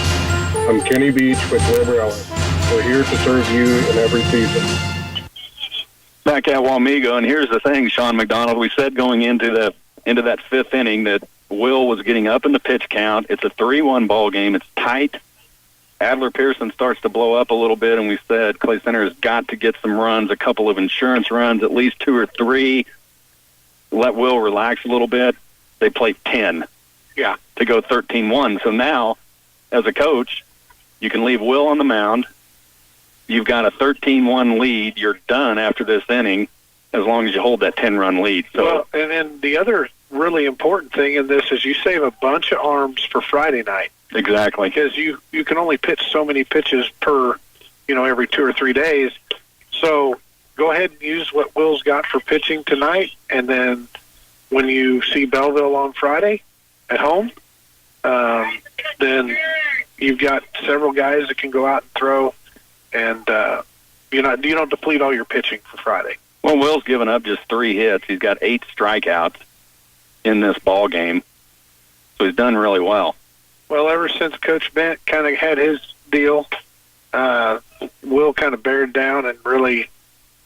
I'm Kenny Beach with Wilbur Ellis. We're here to serve you in every season. Back at Wamego, and here's the thing, Sean McDonald. We said going into that 5th inning that Will was getting up in the pitch count. It's a 3-1 ball game. It's tight. Adler Pearson starts to blow up a little bit, and we said Clay Center has got to get some runs, a couple of insurance runs, at least 2 or 3. Let Will relax a little bit. They played 10 to go 13-1. So now, as a coach, you can leave Will on the mound. You've got a 13-1 lead. You're done after this inning as long as you hold that 10-run lead. So, well, and then the other really important thing in this is you save a bunch of arms for Friday night. Exactly. Because you can only pitch so many pitches per, every 2 or 3 days. So go ahead and use what Will's got for pitching tonight, and then when you see Belleville on Friday at home, then you've got several guys that can go out and throw, and you don't deplete all your pitching for Friday. Well, Will's given up just 3 hits. He's got 8 strikeouts in this ball game, so he's done really well. Well, ever since Coach Bent kind of had his deal, Will kind of bared down and really,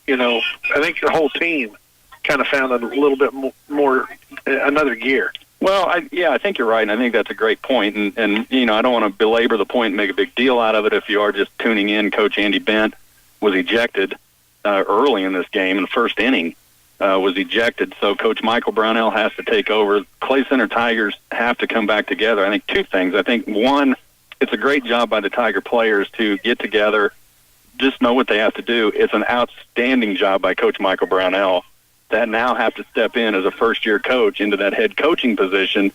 I think the whole team kind of found a little bit more another gear. Well, I think you're right, and I think that's a great point. And I don't want to belabor the point and make a big deal out of it. If you are just tuning in, Coach Andy Bent was ejected early in this game in the 1st inning. Was ejected, so Coach Michael Brownell has to take over. Clay Center Tigers have to come back together. I think 2 things. I think, one, it's a great job by the Tiger players to get together, just know what they have to do. It's an outstanding job by Coach Michael Brownell that now have to step in as a first-year coach into that head coaching position,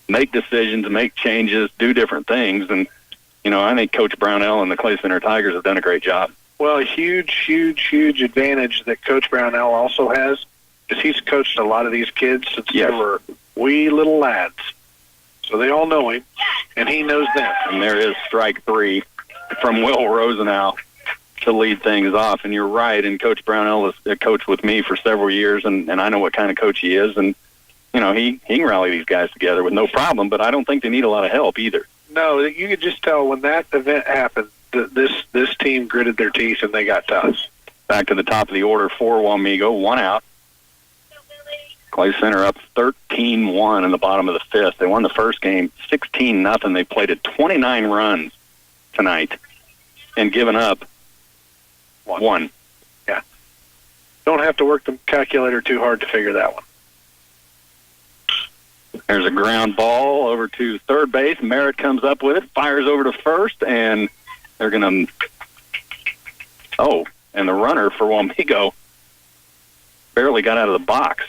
make decisions, make changes, do different things. And, I think Coach Brownell and the Clay Center Tigers have done a great job. Well, a huge advantage that Coach Brownell also has is he's coached a lot of these kids since they were wee little lads. So they all know him, and he knows them. And there is strike 3 from Will Rosenau. to lead things off. And you're right, and Coach Brownell has coached with me for several years, and I know what kind of coach he is. And, you know, he can rally these guys together with no problem, but I don't think they need a lot of help either. No, you could just tell when that event happened, this team gritted their teeth and they got tough. Back to the top of the order for Wamego, 1 out. Clay Center up 13-1 in the bottom of the fifth. They won the first game 16-0. They played at 29 runs tonight and given up 1. Yeah. Don't have to work the calculator too hard to figure that one. There's a ground ball over to third base. Merritt comes up with it, fires over to first, and they're going to... Oh, and the runner for Wamego barely got out of the box.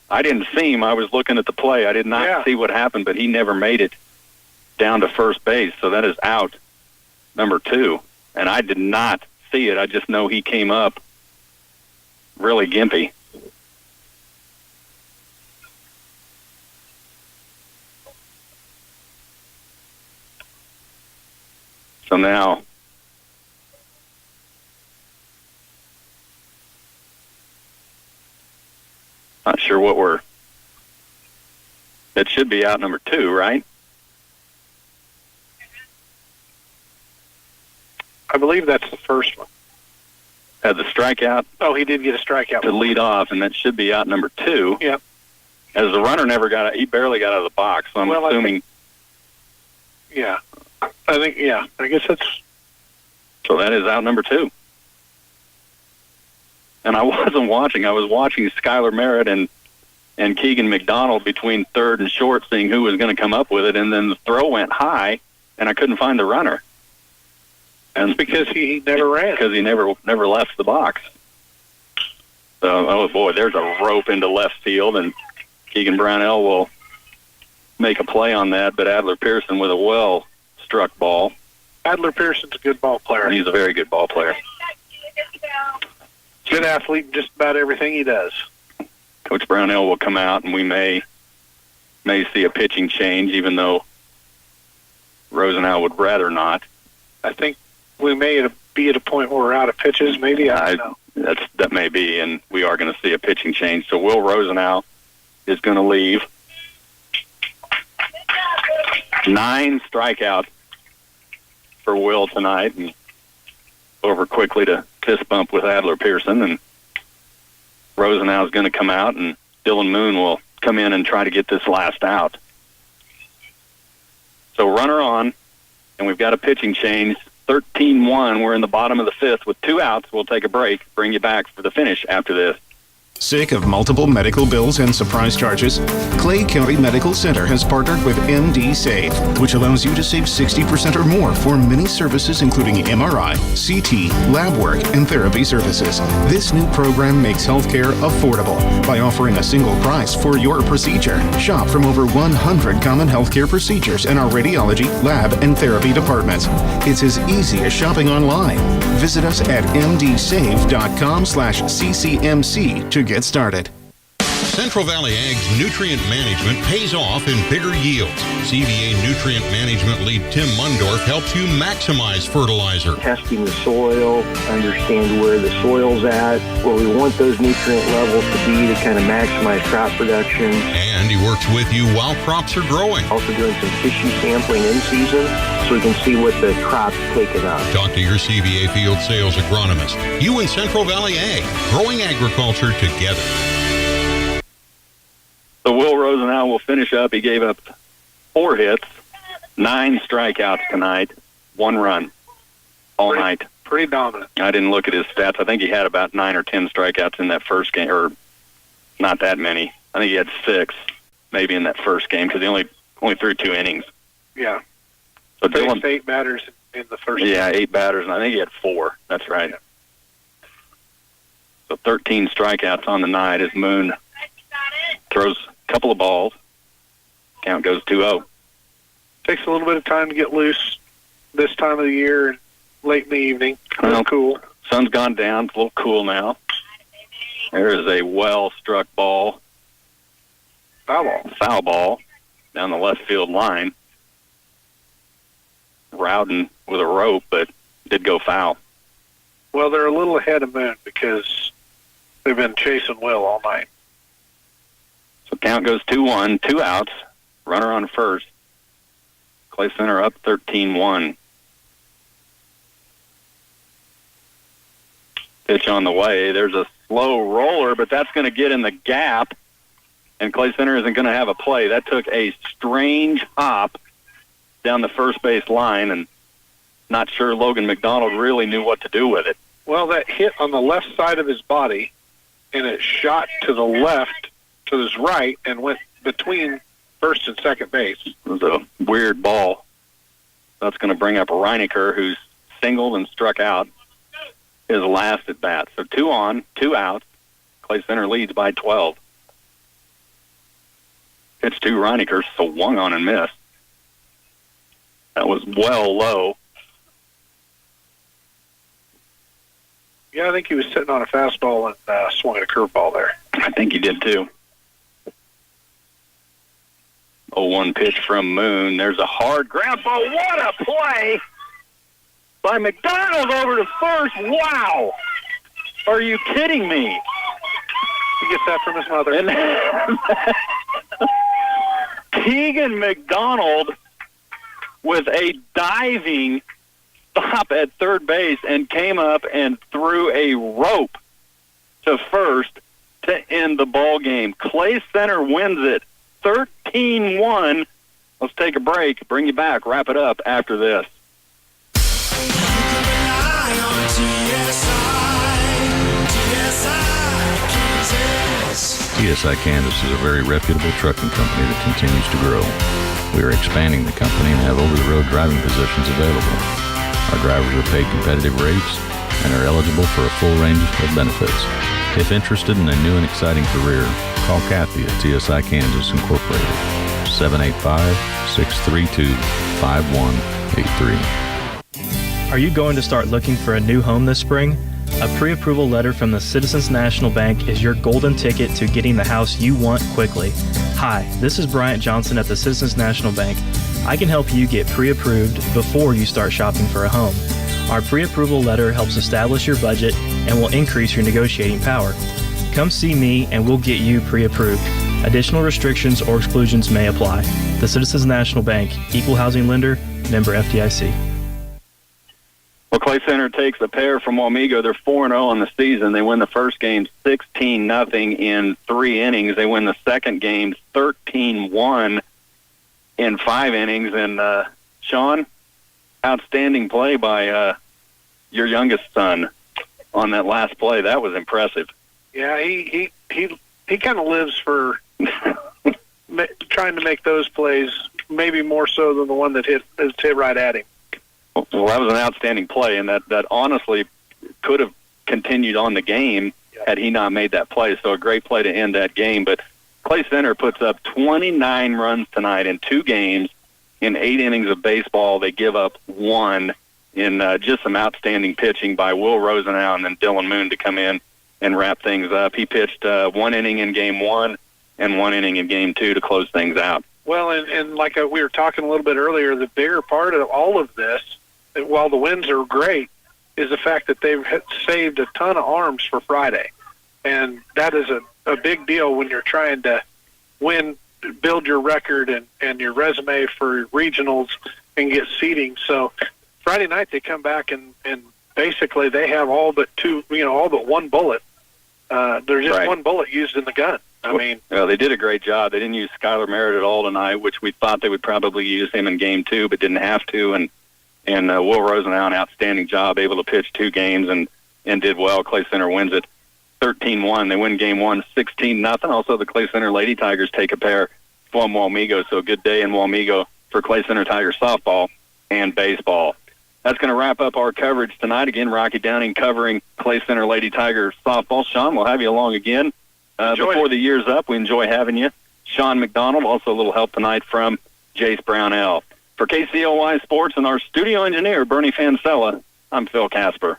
I didn't see him. I was looking at the play. I did not see what happened, but he never made it down to first base, so that is out number 2. And I did not see it. I just know he came up really gimpy. So now not sure what it should be out number 2, right? I believe that's the first one. Had the strikeout. Oh, he did get a strikeout. To lead off, and that should be out number 2. Yep. As the runner never got out, he barely got out of the box, so I'm assuming. I guess that's. So that is out number 2. And I wasn't watching. I was watching Skylar Merritt and Keegan McDonald between third and short, seeing who was going to come up with it, and then the throw went high, and I couldn't find the runner. And that's because he never ran. Because he never left the box. So, oh boy, there's a rope into left field, and Keegan Brownell will make a play on that, but Adler Pearson with a well-struck ball. Adler Pearson's a good ball player. He's a very good ball player. Good athlete in just about everything he does. Coach Brownell will come out, and we may see a pitching change, even though Rosenau would rather not. I think we may be at a point where we're out of pitches, maybe. I don't know. That may be, and we are going to see a pitching change. So Will Rosenau is going to leave. 9 strikeouts for Will tonight, and over quickly to fist bump with Adler Pearson, and Rosenau is going to come out, and Dylan Moon will come in and try to get this last out. So runner on, and we've got a pitching change. 13-1. We're in the bottom of the fifth with 2 outs. We'll take a break, bring you back for the finish after this. Sick of multiple medical bills and surprise charges? Clay County Medical Center has partnered with MD Save, which allows you to save 60% or more for many services including MRI, CT, lab work, and therapy services. This new program makes healthcare affordable by offering a single price for your procedure. Shop from over 100 common healthcare procedures in our radiology, lab, and therapy departments. It's as easy as shopping online. Visit us at mdsave.com/ccmc to get started. Central Valley Ag's nutrient management pays off in bigger yields. CVA Nutrient Management lead Tim Mundorf helps you maximize fertilizer. Testing the soil, understand where the soil's at, where we want those nutrient levels to be to kind of maximize crop production. And he works with you while crops are growing. Also doing some tissue sampling in season so we can see what the crop's taking up. Talk to your CVA field sales agronomist. You and Central Valley Ag, growing agriculture together. So Will Rosenau will finish up. He gave up 4 hits, 9 strikeouts tonight, 1 run all night. Pretty dominant. I didn't look at his stats. I think he had about 9 or 10 strikeouts in that first game, or not that many. I think he had 6 maybe in that first game because he only threw 2 innings. Yeah. So Dylan, 8 batters in the first game. 8 game. batters, and I think he had 4. That's right. Yeah. So 13 strikeouts on the night as Moon throws a couple of balls. Count goes 2-0. Takes a little bit of time to get loose this time of the year and late in the evening. It's cool. Sun's gone down. It's a little cool now. There is a well-struck ball. Foul ball down the left field line. Rowden with a rope, but did go foul. Well, they're a little ahead of Moon because they've been chasing Will all night. So count goes 2-1, 2 outs, runner on first. Clay Center up 13-1. Pitch on the way. There's a slow roller, but that's going to get in the gap, and Clay Center isn't going to have a play. That took a strange hop down the first base line, and not sure Logan McDonald really knew what to do with it. Well, that hit on the left side of his body, and it shot to the left, to his right, and went between first and second base. It was a weird ball. That's going to bring up Reinecker, who's singled and struck out his last at bat. So 2 on, 2 outs. Clay Center leads by 12. Pitch to Reinecker, swung on and missed. That was well low. Yeah, I think he was sitting on a fastball and swung at a curveball there. I think he did too. 0-1 pitch from Moon. There's a hard ground ball. What a play by McDonald over to first. Wow. Are you kidding me? He gets that from his mother. And Keegan McDonald with a diving stop at third base and came up and threw a rope to first to end the ball game. Clay Center wins it 13-1. Let's take a break, bring you back, wrap it up after this. TSI Kansas is a very reputable trucking company that continues to grow. We are expanding the company and have over-the-road driving positions available. Our drivers are paid competitive rates and are eligible for a full range of benefits. If interested in a new and exciting career, call Kathy at TSI Kansas Incorporated, 785-632-5183. Are you going to start looking for a new home this spring? A pre-approval letter from the Citizens National Bank is your golden ticket to getting the house you want quickly. Hi, this is Bryant Johnson at the Citizens National Bank. I can help you get pre-approved before you start shopping for a home. Our pre-approval letter helps establish your budget and will increase your negotiating power. Come see me and we'll get you pre-approved. Additional restrictions or exclusions may apply. The Citizens National Bank, Equal Housing Lender, member FDIC. Well, Clay Center takes a pair from Wamego. They're 4-0 on the season. They win the first game 16-0 in 3 innings. They win the second game 13-1 in 5 innings. And, Sean, outstanding play by your youngest son on that last play. That was impressive. Yeah, he kind of lives for trying to make those plays, maybe more so than the one that hit right at him. Well, that was an outstanding play, and that honestly could have continued on the game had he not made that play. So a great play to end that game. But Clay Center puts up 29 runs tonight in 2 games. In 8 innings of baseball, they give up 1 in just some outstanding pitching by Will Rosenau and then Dylan Moon to come in and wrap things up. He pitched 1 inning in Game 1 and 1 inning in Game 2 to close things out. Well, and like we were talking a little bit earlier, the bigger part of all of this, while the wins are great, is the fact that they've saved a ton of arms for Friday. And that is a big deal when you're trying to win, build your record and your resume for regionals and get seeding. So Friday night they come back and basically they have all but 1 bullet. There's just 1 bullet used in the gun. They did a great job. They didn't use Skylar Merritt at all tonight, which we thought they would probably use him in Game 2, but didn't have to. And Will Rosenau, an outstanding job, able to pitch 2 games and did well. Clay Center wins it 13-1. They win Game 1 16-0. Also, the Clay Center Lady Tigers take a pair from Wamego. So a good day in Wamego for Clay Center Tigers softball and baseball. That's going to wrap up our coverage tonight. Again, Rocky Downing covering Clay Center Lady Tigers softball. Sean, we'll have you along again before the year's up. We enjoy having you. Sean McDonald, also a little help tonight from Jace Brownell. For KCLY Sports and our studio engineer, Bernie Fansella, I'm Phil Casper.